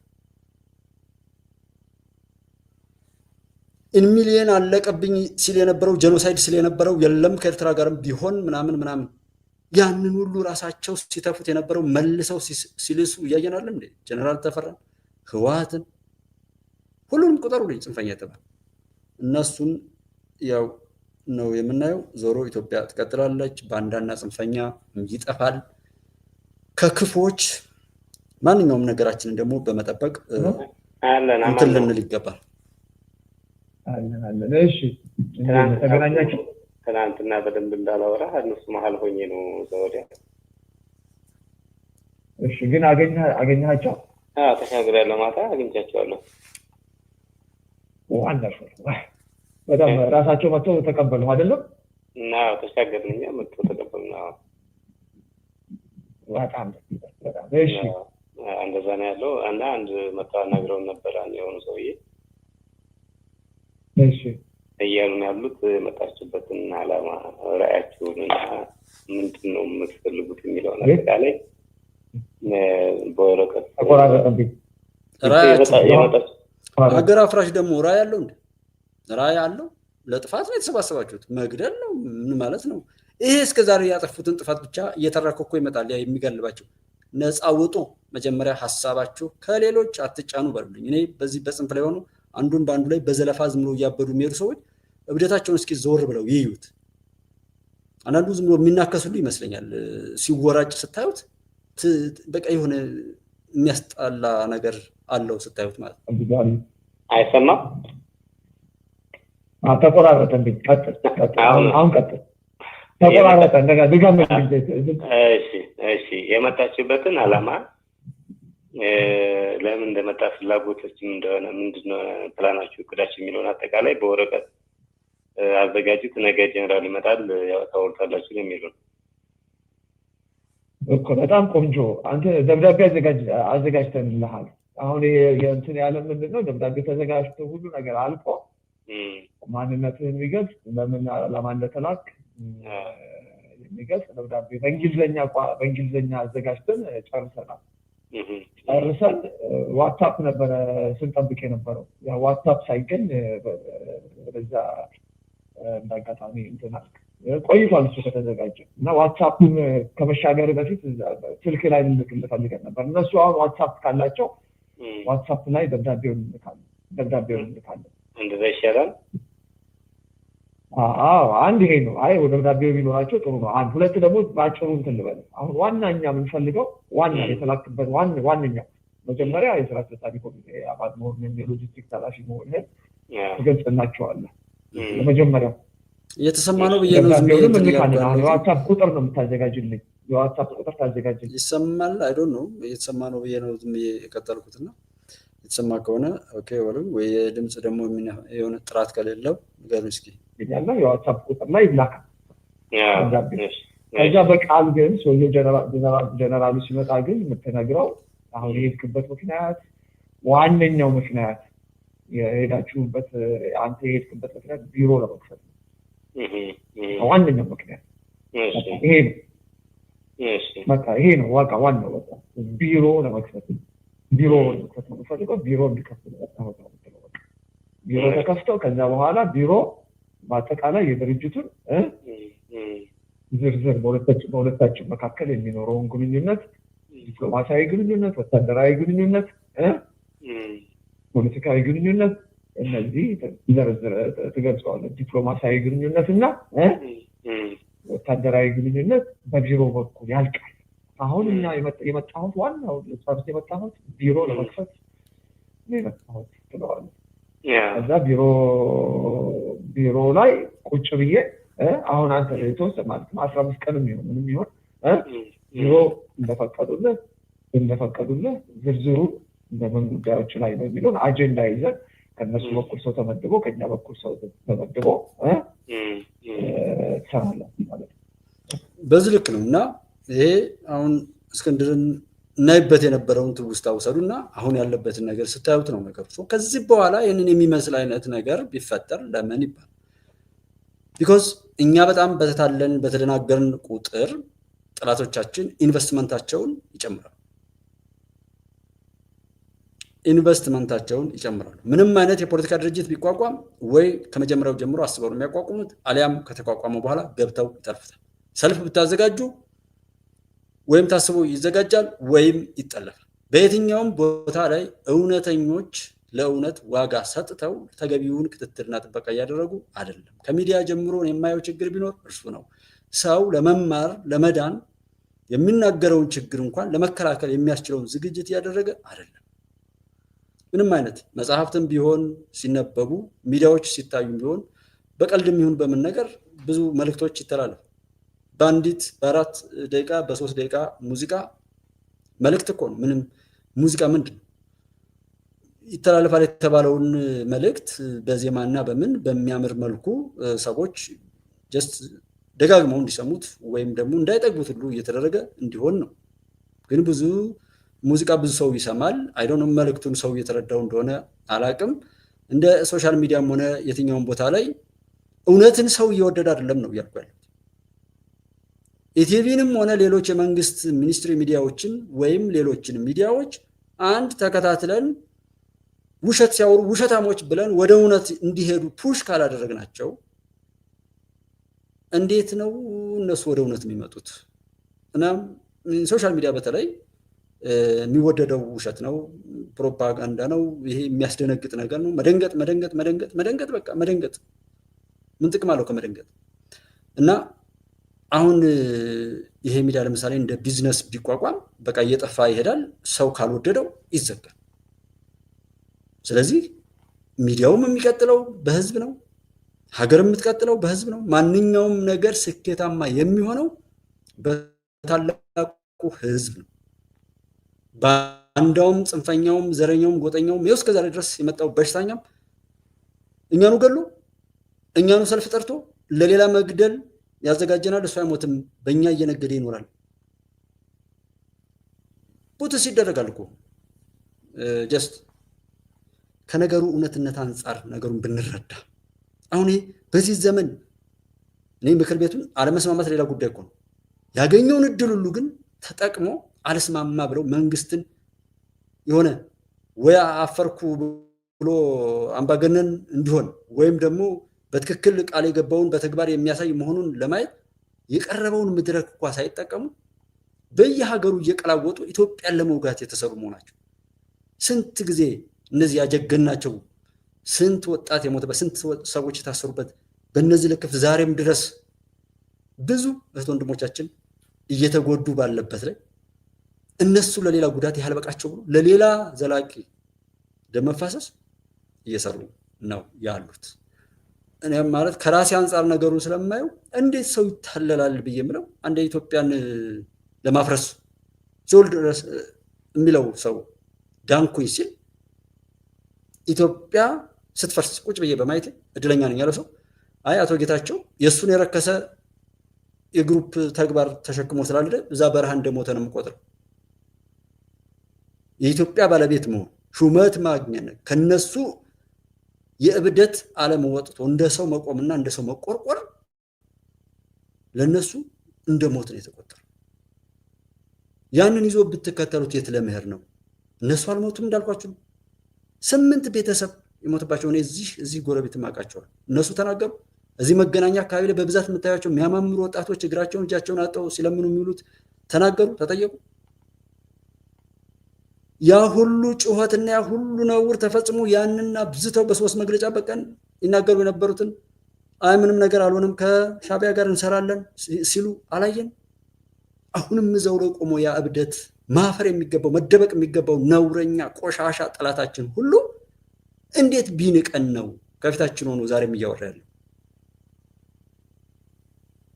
ሚሊየን አለቀብኝ ሲል የነበረው ጄኖሳይድ ሲል የነበረው የለም ከኤርትራ ጋርም ቢሆን ምናምን ያንን ሁሉ ራሳቸው ሲተፉት የነበረው መልሰው ሲልሱ እያየናል እንዴ? ጀነራል ተፈራን፣ ህወሓትን፣ ሁሉንም ቁጠሩ ልጅ ጽንፈኛ የተባለ እነሱን ያው ነው የምናየው። ዞሮ ኢትዮጵያ ትቀጥላለች። ባንዳና ጽንፈኛ ይጠፋል። ከክፎች ማንኛውም ነገራችንን ደግሞ በመጠበቅ እንትን ልንል ይገባል። አለን። እሺ ተገናኛችሁ? ትናንትና በደንብ እንዳላወራ እነሱ መሀል ሆኜ ነው ዘወዲያ። እሺ ግን አገኘሃቸው? ተሻግሬያለሁ። ማታ አግኝቻቸዋለሁ። አንዳልኩ በጣም ራሳቸው መጥተው ተቀበሉ አይደለም? እና ተሻገርን እኛ መጥተው ተቀበሉና በጣም እሺ እንደዛ ነው ያለው። እና አንድ መጥተው አናግረውን ነበር የሆኑ ሰውዬ። እሺ እያሉን ያሉት የመጣችሁበትን ዓላማ ራዕያችሁንና ምንድን ነው የምትፈልጉት የሚለውን አጠቃላይ በወረቀት ተቆራረጠብኝ። ሀገር አፍራሽ ደግሞ ራዕይ አለው እንዴ? ራዕይ አለው? ለጥፋት ነው የተሰባሰባችሁት? መግደል ነው? ምን ማለት ነው ይሄ? እስከዛሬ ያጠፉትን ጥፋት ብቻ እየተራከኩ ይመጣል ያ የሚገልባቸው። ነፃ ውጡ። መጀመሪያ ሐሳባችሁ ከሌሎች አትጫኑ በሉልኝ። እኔ በዚህ በጽንፍ ላይ ሆኖ አንዱን በአንዱ ላይ በዘለፋ ዝም ብሎ እያበዱ የሚሄዱ ሰዎች እብደታቸውን እስኪ ዞር ብለው ይዩት። አንዳንዱ ዝም ብሎ የሚናከሱሉ ይመስለኛል ሲወራጭ ስታዩት፣ በቃ የሆነ የሚያስጣላ ነገር አለው ስታዩት ማለት ነው። አይሰማም? ተቆራረጠብኝ። ቀጥል። አሁን ቀጥል። ተቆራረጠ እንደጋ ድጋሚ። እሺ የመጣችሁበትን ዓላማ ለምን እንደመጣ ፍላጎቶችም እንደሆነ ምንድነው ፕላናችሁ እቅዳችሁ የሚለውን አጠቃላይ በወረቀት አዘጋጁት። ነገ ጀነራል ይመጣል ያው ታወርታላችሁ የሚለው እኮ በጣም ቆንጆ። አንተ ደብዳቤ አዘጋጅተንልሃል። አሁን የእንትን ያለ ምንድነው ደብዳቤ ተዘጋጅቶ ሁሉ ነገር አልቆ ማንነትህን የሚገልጽ ለምን ዓላማ እንደተላክ የሚገልጽ ደብዳቤ በእንግሊዝኛ አዘጋጅተን ጨርሰናል። ጨርሰን ዋትስአፕ ነበረ ስንጠብቅ የነበረው። ያ ዋትስአፕ ሳይገኝ በዛ እንዳጋጣሚ እንትን አልክ። ቆይቷል እሱ ከተዘጋጀ እና ዋትስአፕን ከመሻገር በፊት ስልክ ላይ ልልክልህ ፈልገን ነበር። እነሱ አሁን ዋትስአፕ ካላቸው ዋትስአፕ ላይ ደብዳቤውን እንልካለን። እንደዛ ይሻላል። አንድ ይሄ ነው። አይ ደብዳቤው ቢኖራቸው ጥሩ ነው። አንድ ሁለት ደግሞ ባጭሩ እንትን ልበል። አሁን ዋናኛ የምንፈልገው የተላክበት ዋነኛው መጀመሪያ የስራ አስፈጻሚ ኮሚቴ አባል መሆን፣ የሎጂስቲክስ ኃላፊ መሆን ትገልጽላቸዋለህ። ለመጀመሪያው እየተሰማ ነው ብዬ ነው። የዋትስአፕ ቁጥር ነው የምታዘጋጅልኝ። የዋትስአፕ ቁጥር ታዘጋጅልኝ። ይሰማል? አይ ዶንት ኖ። እየተሰማ ነው ብዬ ነው ዝም የቀጠልኩትና የተሰማ ከሆነ ኦኬ ወሉ ወይ ድምጽ ደግሞ የሆነ ጥራት ከሌለው ንገሩኝ እስኪ። ያለ የዋትስአፕ ቁጥር ላይ ይላካል። ከዛ በቃል ግን ሰውየው ጀነራሉ ሲመጣ ግን የምትነግረው አሁን የሄድክበት ምክንያት፣ ዋነኛው ምክንያት የሄዳችሁበት አንተ የሄድክበት ምክንያት ቢሮ ለመክፈት ነው። ዋነኛው ምክንያት ይሄ ነው። በቃ ይሄ ነው ዋናው በቃ ቢሮ ለመክፈት ነው። ቢሮ ለመክፈት ነው የምፈልገው። ቢሮ እንዲከፍት ነው። ቢሮ ተከፍተው ከዛ በኋላ ቢሮ በአጠቃላይ የድርጅቱን ዝርዝር በሁለታችን መካከል የሚኖረውን ግንኙነት፣ ዲፕሎማሲያዊ ግንኙነት፣ ወታደራዊ ግንኙነት፣ ፖለቲካዊ ግንኙነት፣ እነዚህ ዝርዝር ትገልጸዋለህ። ዲፕሎማሲያዊ ግንኙነት እና ወታደራዊ ግንኙነት በቢሮ በኩል ያልቃል። አሁን እኛ የመጣሁት ዋናው ሰርስ የመጣሁት ቢሮ ለመክፈት ነው የመጣሁት ትለዋለህ። ከዛ ቢሮ ላይ ቁጭ ብዬ አሁን አንተ የተወሰነ ማለት ነው 15 ቀን የሚሆን ምንም ይሆን ቢሮ እንደፈቀዱልህ ዝርዝሩ በምን ጉዳዮች ላይ ነው የሚለውን አጀንዳ ይዘን ከነሱ በኩል ሰው ተመድቦ ከኛ በኩል ሰው ተመድቦ ትሰራለህ ማለት ነው። በዚህ ልክ ነው። እና ይሄ አሁን እስክንድርን እናይበት የነበረውን ትውስታ ውሰዱና አሁን ያለበትን ነገር ስታዩት ነው ነገሩ። ከዚህ በኋላ ይህንን የሚመስል አይነት ነገር ቢፈጠር ለምን ይባል? ቢኮዝ እኛ በጣም በተታለን በተደናገርን ቁጥር ጠላቶቻችን ኢንቨስትመንታቸውን ይጨምራሉ። ምንም አይነት የፖለቲካ ድርጅት ቢቋቋም ወይ ከመጀመሪያው ጀምሮ አስበው ነው የሚያቋቁሙት፣ አሊያም ከተቋቋመ በኋላ ገብተው ይጠልፉታል። ሰልፍ ብታዘጋጁ ወይም ታስቦ ይዘጋጃል ወይም ይጠለፋል። በየትኛውም ቦታ ላይ እውነተኞች ለእውነት ዋጋ ሰጥተው ተገቢውን ክትትልና ጥበቃ እያደረጉ አይደለም። ከሚዲያ ጀምሮ የማየው ችግር ቢኖር እርሱ ነው። ሰው ለመማር ለመዳን የሚናገረውን ችግር እንኳን ለመከላከል የሚያስችለውን ዝግጅት ያደረገ አይደለም። ምንም አይነት መጽሐፍትም ቢሆን ሲነበቡ ሚዲያዎች ሲታዩም ቢሆን በቀልድም ይሁን በምን ነገር ብዙ መልእክቶች ይተላለፉ። በአንዲት በ4 ደቂቃ በ3 ደቂቃ ሙዚቃ መልእክት እኮ ነው። ምንም ሙዚቃ ምንድን ነው? ይተላለፋል የተባለውን መልእክት በዜማና በምን በሚያምር መልኩ ሰዎች ጀስት ደጋግመው እንዲሰሙት ወይም ደግሞ እንዳይጠግቡት ሁሉ እየተደረገ እንዲሆን ነው። ግን ብዙ ሙዚቃ ብዙ ሰው ይሰማል። አይዶን መልእክቱን ሰው እየተረዳው እንደሆነ አላቅም። እንደ ሶሻል ሚዲያም ሆነ የትኛውን ቦታ ላይ እውነትን ሰው እየወደደ አይደለም ነው እያልኩ ያለሁት። ኢቲቪንም ሆነ ሌሎች የመንግስት ሚኒስትሪ ሚዲያዎችን ወይም ሌሎችን ሚዲያዎች አንድ ተከታትለን ውሸት ሲያወሩ ውሸታሞች ብለን ወደ እውነት እንዲሄዱ ፑሽ ካላደረግናቸው እንዴት ነው እነሱ ወደ እውነት የሚመጡት? እና ሶሻል ሚዲያ በተለይ የሚወደደው ውሸት ነው፣ ፕሮፓጋንዳ ነው። ይሄ የሚያስደነግጥ ነገር ነው። መደንገጥ መደንገጥ መደንገጥ መደንገጥ በቃ መደንገጥ ምን ጥቅም አለው ከመደንገጥ? እና አሁን ይሄ ሚዲያ ለምሳሌ እንደ ቢዝነስ ቢቋቋም በቃ እየጠፋ ይሄዳል። ሰው ካልወደደው ይዘጋል። ስለዚህ ሚዲያውም የሚቀጥለው በህዝብ ነው፣ ሀገር የምትቀጥለው በህዝብ ነው። ማንኛውም ነገር ስኬታማ የሚሆነው በታላቁ ህዝብ ነው። ባንዳውም፣ ጽንፈኛውም፣ ዘረኛውም፣ ጎጠኛውም ይኸው እስከዛሬ ድረስ የመጣው በሽታኛም እኛኑ ገሎ እኛኑ ሰልፍ ጠርቶ ለሌላ መግደል ያዘጋጀናል። እሱ አይሞትም፣ በእኛ እየነገደ ይኖራል። ቡትስ ይደረጋል እኮ ጀስት ከነገሩ እውነትነት አንጻር ነገሩን ብንረዳ። አሁን በዚህ ዘመን እኔ ምክር ቤቱን አለመስማማት ሌላ ጉዳይ እኮ ነው። ያገኘውን እድል ሁሉ ግን ተጠቅሞ አልስማማ ብለው መንግስትን የሆነ ወይ አፈርኩ ብሎ አምባገነን እንዲሆን ወይም ደግሞ በትክክል ቃል የገባውን በተግባር የሚያሳይ መሆኑን ለማየት የቀረበውን መድረክ እንኳ ሳይጠቀሙ በየሀገሩ እየቀላወጡ ኢትዮጵያን ለመውጋት የተሰሩ መሆናቸው ስንት ጊዜ እነዚህ ያጀገናቸው ስንት ወጣት የሞተበት ስንት ሰዎች የታሰሩበት በእነዚህ ልክፍ ዛሬም ድረስ ብዙ እህት ወንድሞቻችን እየተጎዱ ባለበት ላይ እነሱ ለሌላ ጉዳት ያልበቃቸው ብሎ ለሌላ ዘላቂ ደም መፋሰስ እየሰሩ ነው ያሉት። እኔ ማለት ከራሴ አንጻር ነገሩን ስለማየው እንዴት ሰው ይታለላል ብዬ የምለው አንድ ኢትዮጵያን ለማፍረስ ዞል ድረስ የሚለው ሰው ዳንኩኝ ሲል ኢትዮጵያ ስትፈርስ ቁጭ ብዬ በማየት እድለኛ ነኝ ያለው ሰው አይ አቶ ጌታቸው የእሱን የረከሰ የግሩፕ ተግባር ተሸክሞ ስላለ እዛ በረሃ እንደሞተ ነው የምቆጥረው። የኢትዮጵያ ባለቤት መሆን ሹመት ማግኘት ከነሱ የእብደት ዓለም ወጥቶ እንደ ሰው መቆምና እንደ ሰው መቆርቆር ለነሱ እንደ ሞት ነው የተቆጠረው። ያንን ይዞ ብትከተሉት የት ለመሄድ ነው? እነሱ አልሞቱም እንዳልኳችሁ 8 ቤተሰብ የሞተባቸው እኔ እዚህ ጎረቤት ማቃቸዋል። እነሱ ተናገሩ። እዚህ መገናኛ አካባቢ ላይ በብዛት የምታያቸው የሚያማምሩ ወጣቶች እግራቸውን እጃቸውን አጠው ሲለምኑ የሚውሉት ተናገሩ፣ ተጠየቁ። ያ ሁሉ ጩኸትና ያ ሁሉ ነውር ተፈጽሞ ያንና ብዝተው በ3 መግለጫ በቀን ይናገሩ የነበሩትን አይ ምንም ነገር አልሆነም ከሻቢያ ጋር እንሰራለን ሲሉ አላየን። አሁንም እዛው ላይ ቆሞ ያ እብደት ማፈር የሚገባው መደበቅ የሚገባው ነውረኛ ቆሻሻ ጠላታችን ሁሉ እንዴት ቢንቀን ነው ከፊታችን ሆኖ ዛሬም እያወራ ያለው?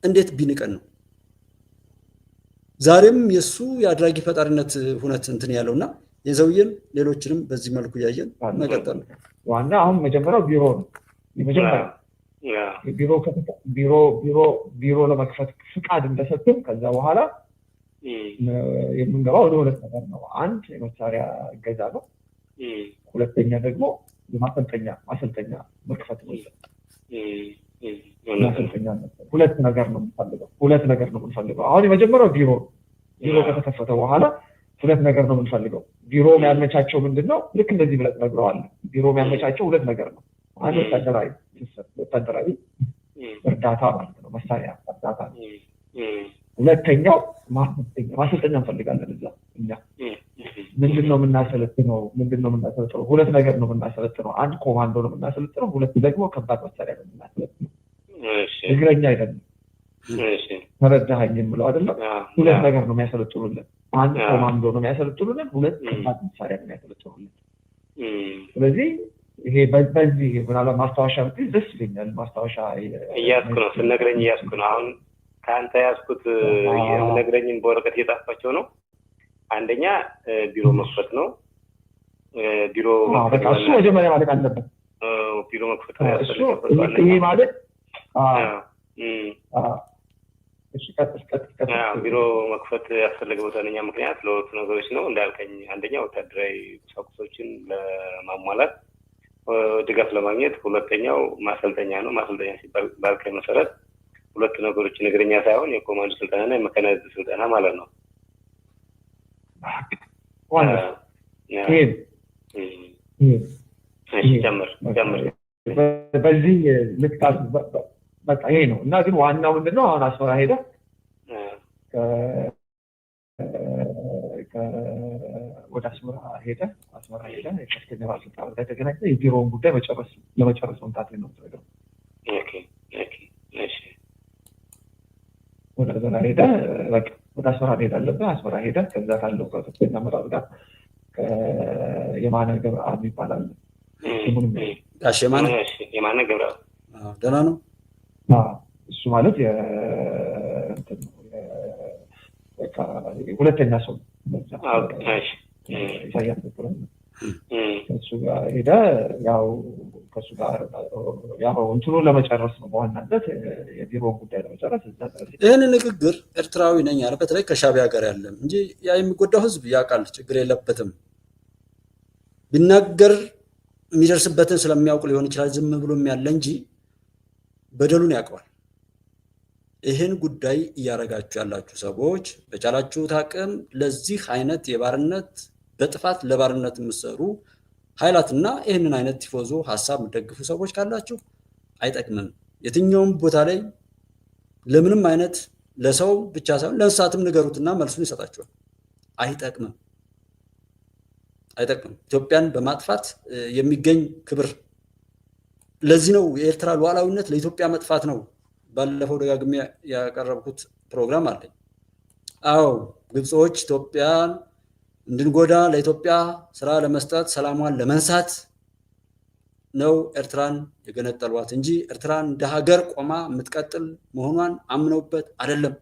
እንዴት ቢንቀን ነው? ዛሬም የሱ የአድራጊ ፈጣሪነት ሁነት እንትን ያለውና የዘውየን ሌሎችንም በዚህ መልኩ ያየን መቀጠል ነው። ዋና አሁን መጀመሪያው ቢሮ ነው። የመጀመሪያው ቢሮ ለመክፈት ፍቃድ እንደሰጡን ከዛ በኋላ የምንገባው ወደ 2 ነገር ነው። አንድ የመሳሪያ እገዛ ነው። ሁለተኛ ደግሞ የማሰልጠኛ መክፈት ነው። ማሰልጠኛ ነው። ሁለት ነገር ነው የምንፈልገው። አሁን የመጀመሪያው ቢሮ ከተከፈተ በኋላ 2 ነገር ነው የምንፈልገው። ቢሮ የሚያመቻቸው ምንድነው? ልክ እንደዚህ ብለህ ነግረዋለህ። ቢሮ የሚያመቻቸው 2 ነገር ነው። አንድ ወታደራዊ እርዳታ ማለት ነው፣ መሳሪያ እርዳታ ነው። ሁለተኛው ማሰልጠኛ እንፈልጋለን። እዛ እኛ ምንድነው የምናሰለጥነው? 2 ነገር ነው የምናሰለጥነው። አንድ ኮማንዶ ነው የምናሰለጥነው፣ 2 ደግሞ ከባድ መሳሪያ ነው የምናሰለጥነው። እግረኛ አይደለም። ተረዳኸኝ ብለው አይደለም ሁለት ነገር ነው የሚያሰለጥኑልን አንድ ኮማንዶ ነው የሚያሰለጥኑልን ሁለት ከባድ መሳሪያ ነው የሚያሰለጥኑልን ስለዚህ ይሄ በዚህ ምናልባት ማስታወሻ ብትይ ደስ ይለኛል ማስታወሻ እያስኩ ነው ስነግረኝ እያስኩ ነው አሁን ካንተ ያስኩት የነግረኝን በወረቀት እየጻፍኳቸው ነው አንደኛ ቢሮ መክፈት ነው ቢሮ በቃ እሱ መጀመሪያ ማለት አለበት ቢሮ መክፈት ነው ይሄ ማለት እሺ ቢሮ መክፈት ያስፈልገው ተነኛ ምክንያት ለሁለት ነገሮች ነው እንዳልከኝ አንደኛ ወታደራዊ ቁሳቁሶችን ለማሟላት ድጋፍ ለማግኘት ሁለተኛው ማሰልጠኛ ነው ማሰልጠኛ ሲባል ባልከኝ መሰረት ሁለት ነገሮች ነገርኛ ሳይሆን የኮማንዶ ስልጠናና የመካናይዝድ ስልጠና ማለት ነው ጀምር በዚህ ልክታስ በቃ ይሄ ነው እና ግን ዋናው ምንድነው አሁን አስመራ ሄደ ወደ አስመራ ሄደ የከፍተኛ ባለስልጣናት ጋር ተገናኝቶ የቢሮውን ጉዳይ ለመጨረስ መምጣት ነው ተደረገው እሺ ወደ አስመራ ሄደ በቃ ወደ አስመራ ሄደ አለበት አስመራ ሄደ ከዛ ካለው ከፍተኛ አመራር ጋር የማነ ገብረአብ ይባላል የማነ ገብረአብ ደህና ነው እሱ ማለት ሁለተኛ ሰው ኢሳያስ ከሱ ጋር ሄደ ያው ከሱ ጋር ያው እንትኑ ለመጨረስ ነው በዋናነት የቢሮውን ጉዳይ ለመጨረስ ይህን ንግግር ኤርትራዊ ነኝ ያለ በተለይ ከሻቢያ ጋር ያለም እንጂ ያ የሚጎዳው ህዝብ ያውቃል ችግር የለበትም ቢናገር የሚደርስበትን ስለሚያውቅ ሊሆን ይችላል ዝም ብሎም ያለ እንጂ በደሉን ያውቀዋል ይህን ጉዳይ እያረጋችሁ ያላችሁ ሰዎች በቻላችሁት አቅም ለዚህ አይነት የባርነት በጥፋት ለባርነት የምትሰሩ ኃይላትና ይህንን አይነት ቲፎዞ ሐሳብ የምትደግፉ ሰዎች ካላችሁ አይጠቅምም የትኛውም ቦታ ላይ ለምንም አይነት ለሰው ብቻ ሳይሆን ለእንስሳትም ንገሩትና መልሱን ይሰጣችኋል አይጠቅምም ኢትዮጵያን በማጥፋት የሚገኝ ክብር ለዚህ ነው የኤርትራ ሉዓላዊነት ለኢትዮጵያ መጥፋት ነው ባለፈው ደጋግሜ ያቀረብኩት ፕሮግራም አለኝ አዎ ግብጾች ኢትዮጵያን እንድንጎዳ ለኢትዮጵያ ስራ ለመስጠት ሰላሟን ለመንሳት ነው ኤርትራን የገነጠሏት እንጂ ኤርትራን እንደ ሀገር ቆማ የምትቀጥል መሆኗን አምነውበት አይደለም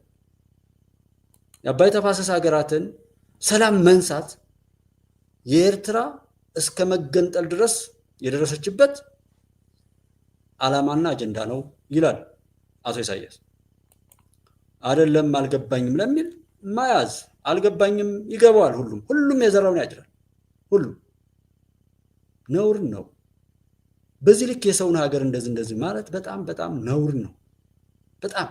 የአባይ ተፋሰስ ሀገራትን ሰላም መንሳት የኤርትራ እስከ መገንጠል ድረስ የደረሰችበት ዓላማና አጀንዳ ነው ይላል አቶ ኢሳያስ አይደለም አልገባኝም ለሚል ማያዝ አልገባኝም ይገባዋል ሁሉም የዘራውን ያጭራል ሁሉም ነውር ነው በዚህ ልክ የሰውን ሀገር እንደዚህ ማለት በጣም ነውር ነው በጣም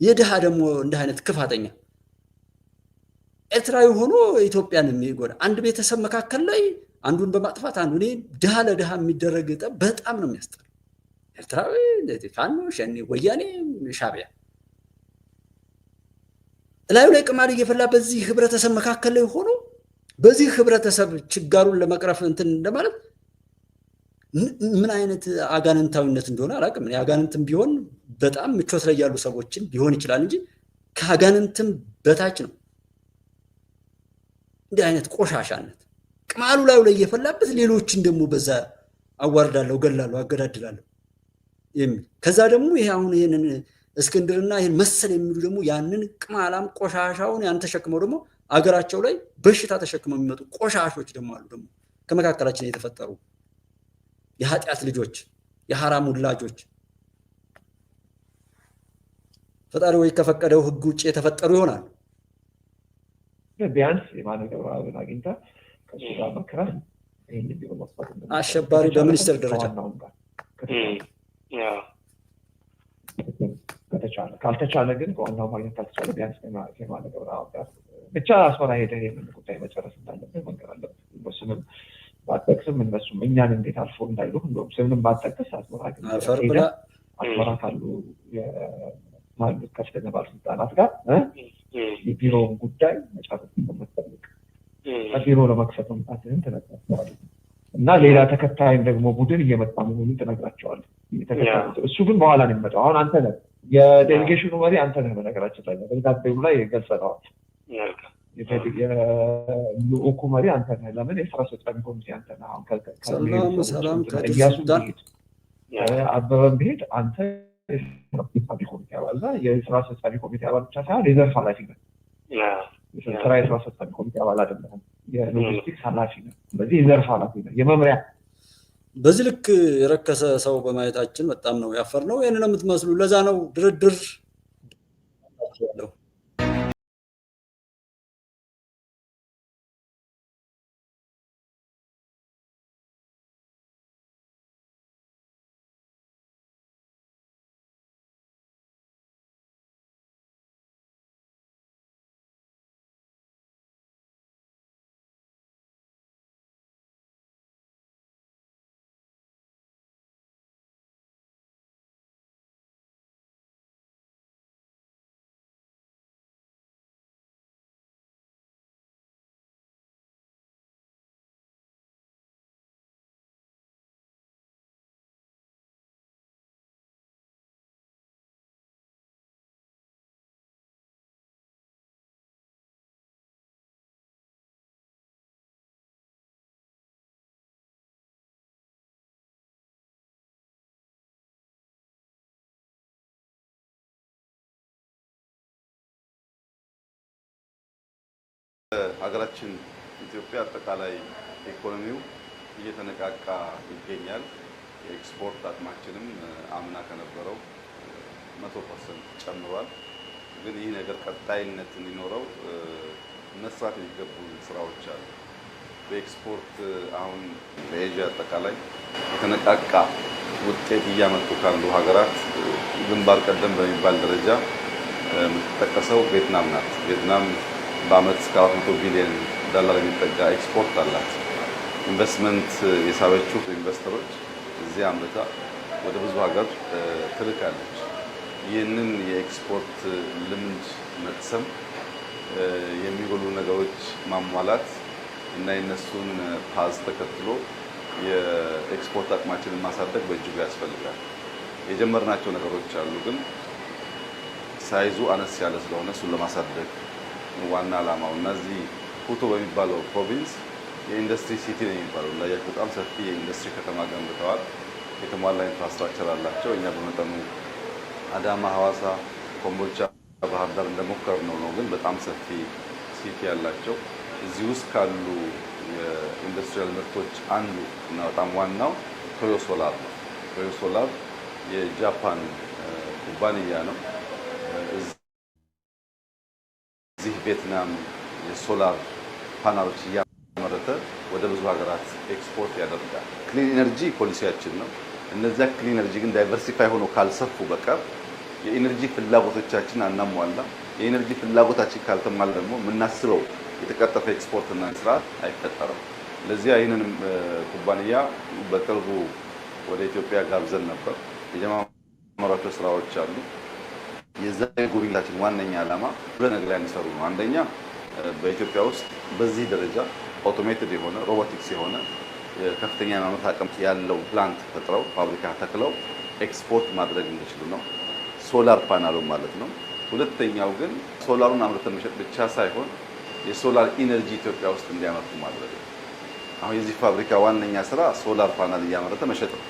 የድሃ ደግሞ እንደ አይነት ክፋተኛ ኤርትራዊ ሆኖ ኢትዮጵያን የሚጎዳ አንድ ቤተሰብ መካከል ላይ አንዱን በማጥፋት አንዱ ድሃ ለድሃ የሚደረግ በጣም ነው የሚያስጠላው ኤርትራዊ ፋኖ ሸኔ ወያኔ ሻቢያ ላዩ ላይ ቅማል እየፈላ በዚህ ህብረተሰብ መካከል ላይ ሆኖ በዚህ ህብረተሰብ ችጋሩን ለመቅረፍ እንትን እንደማለት ምን አይነት አጋንንታዊነት እንደሆነ አላውቅም አጋንንትም ቢሆን በጣም ምቾት ላይ ያሉ ሰዎችን ቢሆን ይችላል እንጂ ከአጋንንትም በታች ነው እንዲህ አይነት ቆሻሻነት ቅማሉ ላዩ ላይ እየፈላበት ሌሎችን ደግሞ በዛ አዋርዳለሁ ገላለሁ አገዳድላለሁ ከዛ ደግሞ ይሄ አሁን ይሄንን እስክንድርና ይሄን መሰል የሚሉ ደግሞ ያንን ቅማላም ቆሻሻውን ያን ተሸክመው ደግሞ አገራቸው ላይ በሽታ ተሸክመው የሚመጡ ቆሻሾች ደግሞ አሉ ደግሞ ከመካከላችን የተፈጠሩ የኃጢአት ልጆች የሐራም ውላጆች ፈጣሪ ወይ ከፈቀደው ህግ ውጭ የተፈጠሩ ይሆናል ቢያንስ የማነ ገብረአብን አግኝታ ከሱ ጋር መከራ ይሄን ቢሮ መስፋት አሸባሪ በሚኒስትር ደረጃ ከተቻለ ካልተቻለ ግን በዋናው ማግኘት ካልተቻለ ቢያንስ የማነ ገብረአብ ጋር ብቻ አስመራ ሄደ ይሄንን ጉዳይ መጨረስ እንዳለበት መንገር አለበት በስምም ባጠቅስም እነሱም እኛን እንዴት አልፎ እንዳይሉ እንደውም ስምንም ባጠቅስ አስመራ ግን አስመራ ካሉ ከፍተኛ ባለስልጣናት ጋር የቢሮውን ጉዳይ መጨረስ እንደምትፈልግ ቢሮ ለመክፈት መምጣትህን ትነግራቸዋለህ እና ሌላ ተከታይም ደግሞ ቡድን እየመጣ መሆኑን ትነግራቸዋለህ እሱ ግን በኋላ ነው የሚመጣው አሁን አንተ ነህ የዴሊጌሽኑ መሪ አንተ ነህ። በነገራችን ላይ ደብዳቤው ላይ ገልጸዋል። የልኡኩ መሪ አንተ ነህ። ለምን የስራ አስፈጻሚ ኮሚቴ አንተ ነህ። አሁን ሰላም አበበን ብሄድ አንተ ኮሚቴ አባል ነህ። የስራ አስፈጻሚ ኮሚቴ አባል ብቻ ሳይሆን የዘርፍ ኃላፊ ነህ። ስራ የስራ አስፈጻሚ ኮሚቴ አባል አይደለም፣ የሎጂስቲክስ ኃላፊ ነህ። ስለዚህ የዘርፍ ኃላፊ ነህ፣ የመምሪያ። በዚህ ልክ የረከሰ ሰው በማየታችን በጣም ነው ያፈርነው። ይሄንን የምትመስሉ ለዛ ነው ድርድር ያለው። ሀገራችን ኢትዮጵያ አጠቃላይ ኢኮኖሚው እየተነቃቃ ይገኛል። የኤክስፖርት አቅማችንም አምና ከነበረው 100% ጨምሯል። ግን ይህ ነገር ቀጣይነት እንዲኖረው መስራት የሚገቡ ስራዎች አሉ። በኤክስፖርት አሁን በኤዥያ አጠቃላይ የተነቃቃ ውጤት እያመጡ ካሉ ሀገራት ግንባር ቀደም በሚባል ደረጃ የምትጠቀሰው ቪየትናም ናት። ቪየትናም በአመት እስከ 400 ቢሊዮን ዶላር የሚጠጋ ኤክስፖርት አላት። ኢንቨስትመንት የሳበችው ኢንቨስተሮች እዚህ አምርታ ወደ ብዙ ሀገር ትልካለች። ይህንን የኤክስፖርት ልምድ መቅሰም፣ የሚጎሉ ነገሮች ማሟላት እና የነሱን ፓዝ ተከትሎ የኤክስፖርት አቅማችንን ማሳደግ በእጅጉ ያስፈልጋል። የጀመርናቸው ነገሮች አሉ፣ ግን ሳይዙ አነስ ያለ ስለሆነ እሱን ለማሳደግ ዋና ዓላማው እና እዚህ ሁቶ በሚባለው ፕሮቪንስ የኢንዱስትሪ ሲቲ ነው የሚባለው ላይ በጣም ሰፊ የኢንዱስትሪ ከተማ ገንብተዋል። የተሟላ ኢንፍራስትራክቸር አላቸው። እኛ በመጠኑ አዳማ፣ ሐዋሳ፣ ኮምቦልቻ፣ ባህር ዳር እንደሞከርነው ነው፣ ግን በጣም ሰፊ ሲቲ ያላቸው። እዚህ ውስጥ ካሉ የኢንዱስትሪያል ምርቶች አንዱ እና በጣም ዋናው ቶዮ ሶላር ነው። ቶዮ ሶላር የጃፓን ኩባንያ ነው። እዚህ ቪየትናም የሶላር ፓናሎች እያመረተ ወደ ብዙ ሀገራት ኤክስፖርት ያደርጋል። ክሊን ኤነርጂ ፖሊሲያችን ነው። እነዚያ ክሊን ኤነርጂ ግን ዳይቨርሲፋይ ሆኖ ካልሰፉ በቀር የኤነርጂ ፍላጎቶቻችን አናሟላ። የኤነርጂ ፍላጎታችን ካልተሟላ ደግሞ የምናስበው የተቀጠፈ ኤክስፖርትና ስራ አይፈጠርም። ለዚያ ይህንን ኩባንያ በቅርቡ ወደ ኢትዮጵያ ጋብዘን ነበር። የጀመራቸው ስራዎች አሉ። የዛሬ ጉብኝታችን ዋነኛ ዓላማ ሁለት ነገር ላይ እንሰሩ ነው። አንደኛ በኢትዮጵያ ውስጥ በዚህ ደረጃ አውቶሜትድ የሆነ ሮቦቲክስ የሆነ ከፍተኛ የማምረት አቅም ያለው ፕላንት ፈጥረው ፋብሪካ ተክለው ኤክስፖርት ማድረግ እንዲችሉ ነው። ሶላር ፓናሉ ማለት ነው። ሁለተኛው ግን ሶላሩን አምርተን መሸጥ ብቻ ሳይሆን የሶላር ኢነርጂ ኢትዮጵያ ውስጥ እንዲያመርቱ ማድረግ ነው። አሁን የዚህ ፋብሪካ ዋነኛ ስራ ሶላር ፓናል እያመረተ መሸጥ ነው።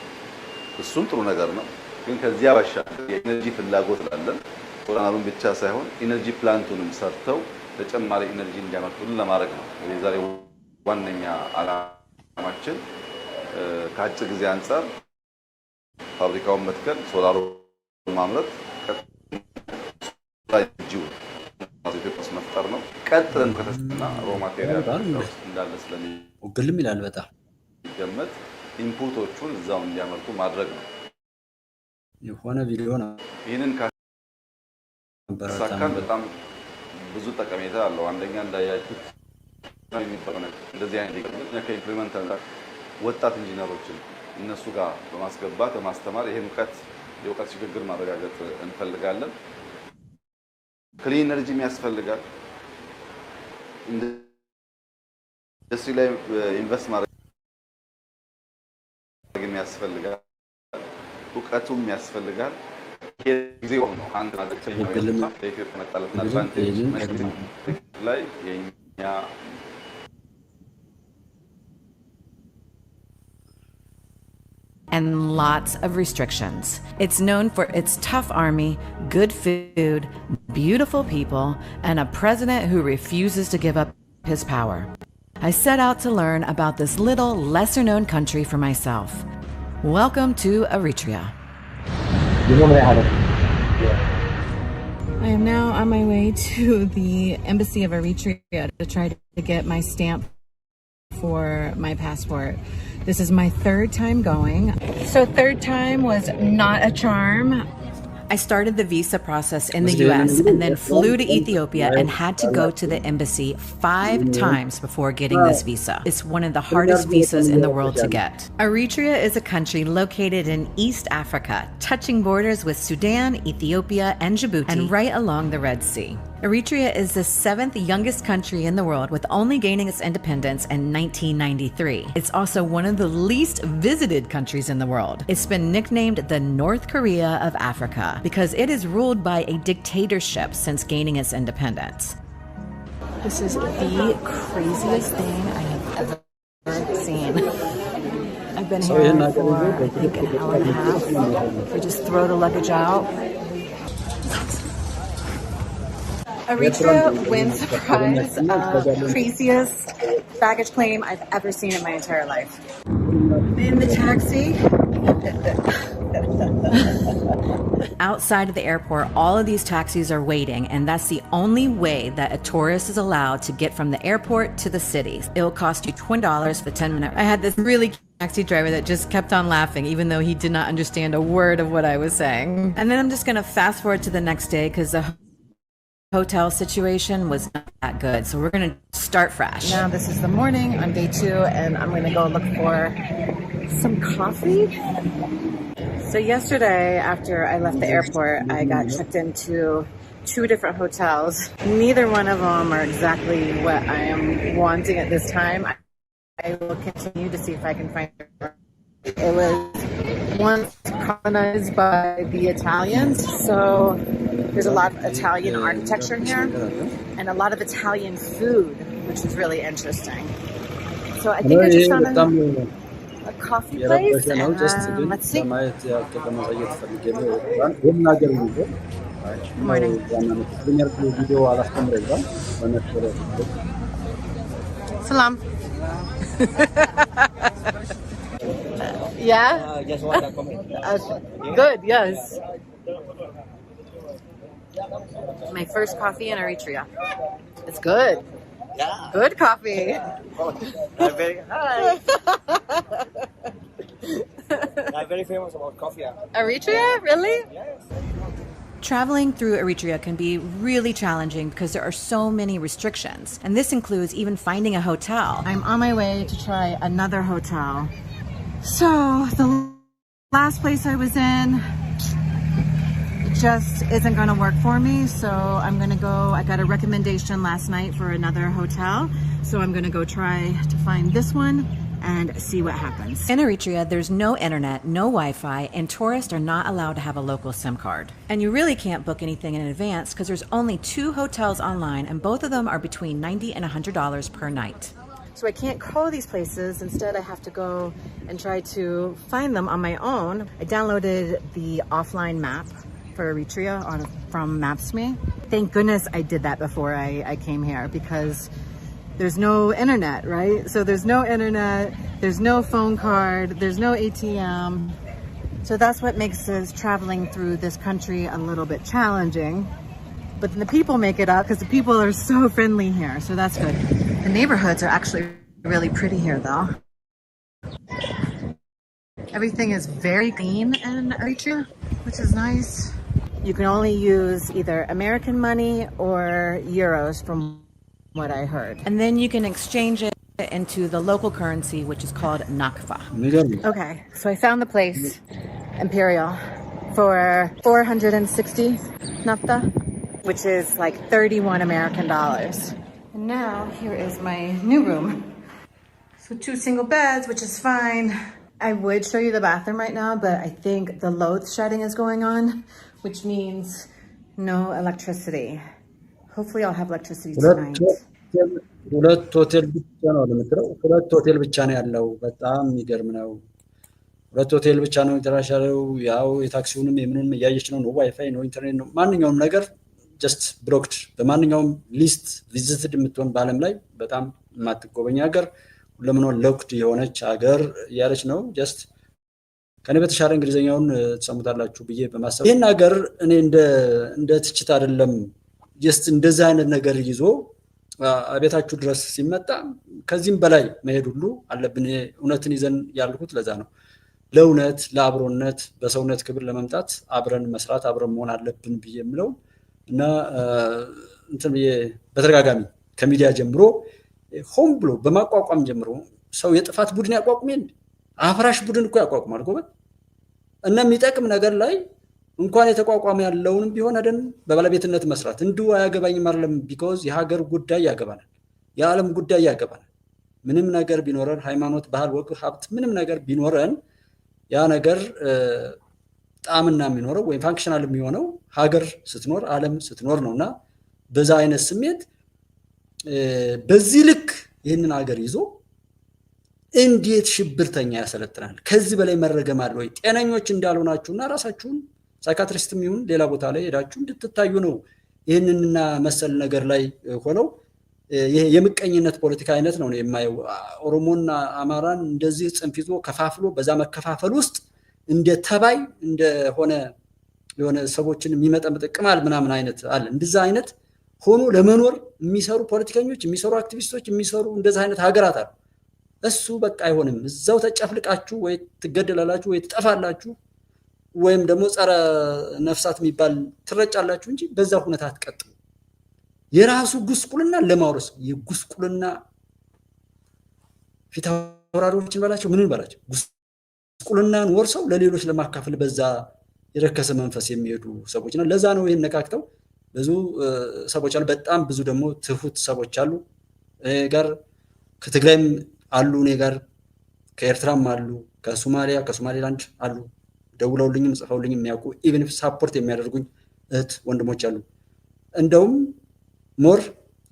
እሱም ጥሩ ነገር ነው። ግን ከዚያ ባሻገር የኢነርጂ ፍላጎት ላለን ሶላሩን ብቻ ሳይሆን ኢነርጂ ፕላንቱንም ሰርተው ተጨማሪ ኢነርጂ እንዲያመርቱልን ለማድረግ ነው። የዛሬ ዋነኛ ዓላማችን ከአጭር ጊዜ አንጻር ፋብሪካውን መትከል፣ ሶላሩን ማምረት፣ ኢትዮጵያ ውስጥ መፍጠር ነው። ቀጥለን ከተሰና ሮ ማቴሪያል እንዳለ ስለሚግልም ይላል በጣም ይገመት ኢንፑቶቹን እዛው እንዲያመርቱ ማድረግ ነው። የሆነ ቪዲዮ ነው። ይህንን ካሳካን በጣም ብዙ ጠቀሜታ አለው። አንደኛ እንዳያችሁት እንደዚህ አይነት ከኢምፕሊመንት ወጣት ኢንጂነሮችን እነሱ ጋር በማስገባት በማስተማር ይሄን የእውቀት ሽግግር ማረጋገጥ እንፈልጋለን። ክሊን ኤነርጂ ያስፈልጋል። ኢንዱስትሪ ላይ ኢንቨስት ማድረግ ያስፈልጋል። እውቀቱም ያስፈልጋል። ጊዜው ነው አንድ ለኢትዮጵያ መጣለትና አድቫንቴጅ ላይ የኛ and lots of restrictions. It's known for its tough army, good food, beautiful people, and a president who refuses to give up his power. I set out to learn about this little, lesser-known country for myself. Welcome to Eritrea. I am now on my way to the Embassy of Eritrea to try to get my stamp for my passport. This is my third time going. So third time was not a charm. I started the visa process in the US and then flew to Ethiopia and had to go to the embassy 5 times before getting this visa. It's one of the hardest visas in the world to get. Eritrea is a country located in East Africa, touching borders with Sudan, Ethiopia, and Djibouti, and right along the Red Sea. Eritrea is the 7th youngest country in the world, with only gaining its independence in 1993. It's also one of the least visited countries in the world. It's been nicknamed the North Korea of Africa because it is ruled by a dictatorship since gaining its independence. This is the craziest thing I have ever seen. I've been here for, I think, an hour and a half. We just throw the luggage out. Eritrea wins the prize of craziest baggage claim I've ever seen in my entire life. In the taxi. Outside of the airport, all of these taxis are waiting, and that's the only way that a tourist is allowed to get from the airport to the city. It'll cost you $20 for 10 minutes. I had this really taxi driver that just kept on laughing, even though he did not understand a word of what I was saying. And then I'm just going to fast forward to the next day because the hotel situation was not that good, so we're gonna start fresh. Now this is the morning on day 2, and I'm gonna go look for some coffee. So yesterday, after I left the airport, I got checked into 2 different hotels. Neither one of them are exactly what I am wanting at this time. I will continue to see if I can find it. It was once colonized by the Italians, so there's a lot of Italian architecture here and a lot of Italian food, which is really interesting. So I think I just found a coffee place, and let's see. Morning. Salam. Yeah? Just want to comment. Good, yes. My first coffee in Eritrea. It's good. Yeah. Good coffee. I'm very famous about coffee. Eritrea? Really? Yes. Traveling through Eritrea can be really challenging because there are so many restrictions, and this includes even finding a hotel. I'm on my way to try another hotel. So the last place I was in just isn't going to work for me, so I'm going to go. I got a recommendation last night for another hotel, so I'm going to go try to find this one and see what happens. In Eritrea, there's no internet, no Wi-Fi, and tourists are not allowed to have a local SIM card. And you really can't book anything in advance because there's only 2 hotels online, and both of them are between $90 and $100 per night. So I can't call these places. Instead, I have to go and try to find them on my own. I downloaded the offline map for Eritrea from Maps.me. Thank goodness I did that before I came here, because there's no internet, right? So there's no internet, there's no phone card, there's no ATM. So that's what makes us traveling through this country a little bit challenging. But then the people make it up because the people are so friendly here, so that's good. The neighborhoods are actually really pretty here though. Everything is very clean in Eritrea, which is nice. You can only use either American money or euros from what I heard. And then you can exchange it into the local currency, which is called Nakfa. Okay, so I found the place, Imperial, for 460 nafta, which is like 31 American dollars. And now here is my new room. So 2 single beds, which is fine. I would show you the bathroom right now, but I think the load shedding is going on, which means no electricity. Hopefully I'll have electricity tonight. ሁለት ሆቴል ብቻ ነው ለምትለው ሁለት ሆቴል ብቻ ነው ያለው በጣም የሚገርም ነው ሁለት ሆቴል ብቻ ነው ኢንተርናሽናል ያው የታክሲውንም የምኑንም ያያየች ነው ዋይፋይ ነው ኢንተርኔት ነው ማንኛውም ነገር just blocked በማንኛውም ሊስት ቪዚትድ የምትሆን በዓለም ላይ በጣም የማትጎበኝ ሀገር ለምን ነው ሎክድ የሆነች ሀገር ያለች ነው just ከኔ በተሻለ እንግሊዘኛውን ተሰሙታላችሁ ብዬ በማሰብ ይሄን ሀገር እኔ እንደ ትችት አይደለም just እንደዛ አይነት ነገር ይዞ አቤታችሁ ድረስ ሲመጣ ከዚህም በላይ መሄድ ሁሉ አለብን እውነትን ይዘን ያልኩት ለዛ ነው ለእውነት ለአብሮነት በሰውነት ክብር ለመምጣት አብረን መስራት አብረን መሆን አለብን ብዬ የምለው እና እንትን በተረጋጋሚ ከሚዲያ ጀምሮ ሆም ብሎ በማቋቋም ጀምሮ ሰው የጥፋት ቡድን ያቋቁመን አፍራሽ ቡድን እኮ ያቋቁማል ጎበዝ እና የሚጠቅም ነገር ላይ እንኳን የተቋቋመ ያለውንም ቢሆን አይደል በባለቤትነት መስራት እንዲሁ አያገባኝም አይደለም because የሀገር ጉዳይ ያገባናል የዓለም ጉዳይ ያገባናል ምንም ነገር ቢኖረን ሃይማኖት ባህል ወግ ሀብት ምንም ነገር ቢኖረን ያ ነገር ጣምና የሚኖረው ወይ ፋንክሽናል የሚሆነው ሀገር ስትኖር ዓለም ስትኖር ነውና በዛ አይነት ስሜት በዚህ ልክ ይሄንን ሀገር ይዞ እንዴት ሽብርተኛ ያሰለጥናል ከዚህ በላይ መረገም አለ ወይ ጤነኞች እንዳልሆናችሁና ራሳችሁን ሳይካትሪስትም ይሁን ሌላ ቦታ ላይ ሄዳችሁ እንድትታዩ ነው ይሄንንና መሰል ነገር ላይ ሆነው ይሄ የምቀኝነት ፖለቲካ አይነት ነው የማየው ኦሮሞና አማራን እንደዚህ ጽንፍ ይዞ ከፋፍሎ በዛ መከፋፈል ውስጥ እንደ ተባይ እንደሆነ የሆነ ሰዎችን የሚመጠምጥ ቅማል ምናምን አይነት አለ እንደዛ አይነት ሆኖ ለመኖር የሚሰሩ ፖለቲከኞች የሚሰሩ አክቲቪስቶች የሚሰሩ እንደዛ አይነት ሀገራት አሉ እሱ በቃ አይሆንም እዛው ተጨፍልቃችሁ ወይ ትገደላላችሁ ወይ ትጠፋላችሁ ወይም ደግሞ ጸረ ነፍሳት የሚባል ትረጫላችሁ እንጂ በዛ ሁኔታ አትቀጥሉ የራሱ ጉስቁልና ለማውረስ የጉስቁልና ፊታውራሪዎችን ባላቸው ምንን ባላቸው ጉስቁልናን ወርሰው ለሌሎች ለማካፈል በዛ የረከሰ መንፈስ የሚሄዱ ሰዎች ነው ለዛ ነው ይሄን ነካክተው ብዙ ሰዎች አሉ በጣም ብዙ ደግሞ ትሁት ሰዎች አሉ ጋር ከትግራይም አሉ እኔ ጋር ከኤርትራም አሉ ከሶማሊያ ከሶማሊላንድ አሉ ደውለውልኝም ጽፈውልኝም የሚያውቁ ኢቭን ሳፖርት የሚያደርጉኝ እህት ወንድሞች አሉ እንደውም ሞር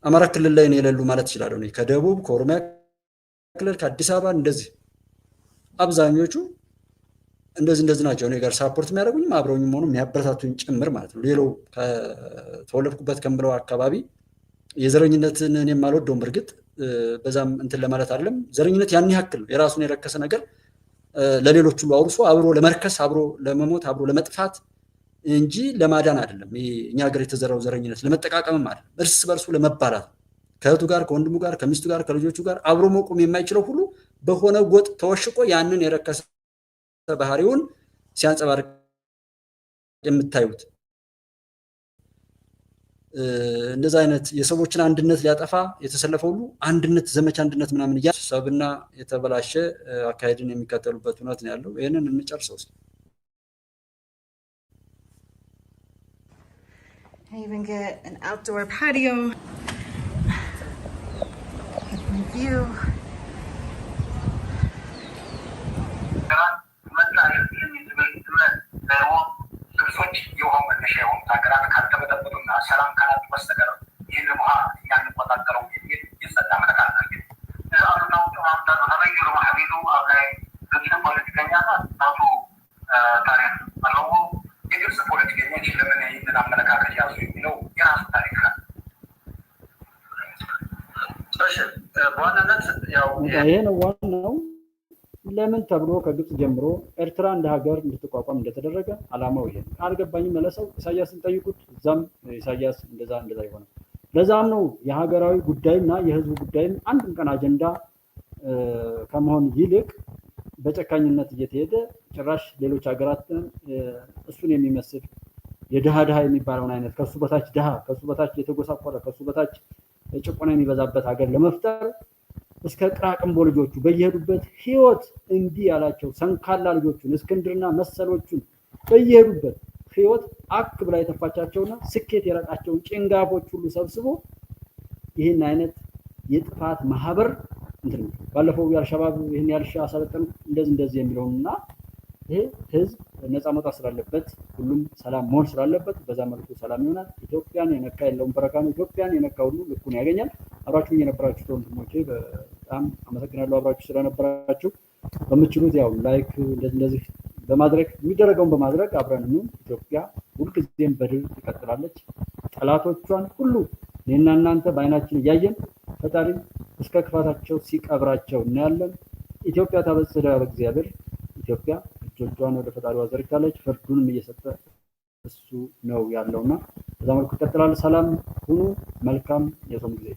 አማራ ክልል ላይ ነው የሌሉ ማለት ይችላል ነው ከደቡብ ከኦሮሚያ ክልል ከአዲስ አበባ እንደዚህ አብዛኞቹ እንደዚህ ናቸው እኔ ጋር ሳፖርት የሚያደርጉኝም አብረውኝም ሆኖ የሚያበረታቱኝ ጭምር ማለት ነው ሌላው ከተወለድኩበት ከምብለው አካባቢ የዘረኝነትን እኔ የማልወደውም በርግጥ በዛም እንትን ለማለት አይደለም ዘረኝነት ያን ያክል የራሱን የረከሰ ነገር ለሌሎች ሁሉ አውርሶ አብሮ ለመርከስ አብሮ ለመሞት አብሮ ለመጥፋት እንጂ ለማዳን አይደለም እኛ ሀገር የተዘራው ዘረኝነት ለመጠቃቀምም አይደለም እርስ በርሱ ለመባላት ከእህቱ ጋር ከወንድሙ ጋር ከሚስቱ ጋር ከልጆቹ ጋር አብሮ መቆም የማይችለው ሁሉ በሆነ ጎጥ ተወሽቆ ያንን የረከሰ ባህሪውን ሲያንጸባርቅ የምታዩት እንደዛ አይነት የሰዎችን አንድነት ሊያጠፋ የተሰለፈው ሁሉ አንድነት ዘመቻ አንድነት ምናምን ያሰብና የተበላሸ አካሄድን የሚከተሉበት ሁኔታ ነው ያለው ይሄንን እንጨርሰው I even get an outdoor patio with my view. ሰላም ካላጡ በስተቀር ይህን ውሃ እኛ እንቆጣጠረው የሚል ይጸዳ መለካት ነው ተበይሩ ማህቢሉ አብላይ ግብፅ ፖለቲከኛና ናቱ ታሪክ አለው የግብፅ ፖለቲከኞች ለምን ይህንን አመለካከት ያዙ የሚለው የራሱ ታሪክ ነው በዋናነት ያው ይሄ ነው ዋናው ለምን ተብሎ ከግብፅ ጀምሮ ኤርትራ እንደ ሀገር እንድትቋቋም እንደተደረገ አላማው ይሄ አልገባኝም መለሰው ኢሳያስን ጠይቁት እዛም ኢሳያስ እንደዛ ይሆነ ለዛም ነው የሀገራዊ ጉዳይና የህዝቡ ጉዳይም አንድም ቀን አጀንዳ ከመሆን ይልቅ በጨካኝነት እየተሄደ ጭራሽ ሌሎች ሀገራትን እሱን የሚመስል የድሃ የሚባለውን አይነት ከሱ በታች ድሃ ከሱ በታች የተጎሳቆለ ከሱ በታች ጭቆና የሚበዛበት ሀገር ለመፍጠር እስከ ቅራቅንቦ ልጆቹ በየሄዱበት ህይወት እንዲህ ያላቸው ሰንካላ ልጆቹን እስክንድርና መሰሎቹን በየሄዱበት ህይወት አክብላ የተፋቻቸውና ስኬት የራቃቸውን ጭንጋፎች ሁሉ ሰብስቦ ይህን አይነት የጥፋት ማህበር ባለፈው ያልሸባብ ይህን ያልሻ አሰለጠን እንደዚህ የሚለውና ይሄ ህዝብ ነፃ መውጣት ስላለበት ሁሉም ሰላም መሆን ስላለበት በዛ መልኩ ሰላም ይሆናል። ኢትዮጵያን የነካ የለውም በረካ ነው። ኢትዮጵያን የነካ ሁሉ ልኩን ያገኛል። አብራችሁ የነበራችሁ ወንድሞቼ በጣም አመሰግናለሁ። አብራችሁ ስለነበራችሁ በምችሉት ያው ላይክ እንደዚህ በማድረግ የሚደረገውን በማድረግ አብረን ነው። ኢትዮጵያ ሁልጊዜም በድል ትቀጥላለች። ጠላቶቿን ሁሉ እኔና እናንተ በአይናችን እያየን ፈጣሪ እስከ ክፋታቸው ሲቀብራቸው እናያለን። ኢትዮጵያ ታበጽሕዳ በእግዚአብሔር። ኢትዮጵያ እጆቿን ወደ ፈጣሪዋ ዘርግታለች። ፍርዱንም እየሰጠ እሱ ነው ያለውና በዛ መልኩ ይቀጥላል። ሰላም ሁኑ። መልካም የጾም ጊዜ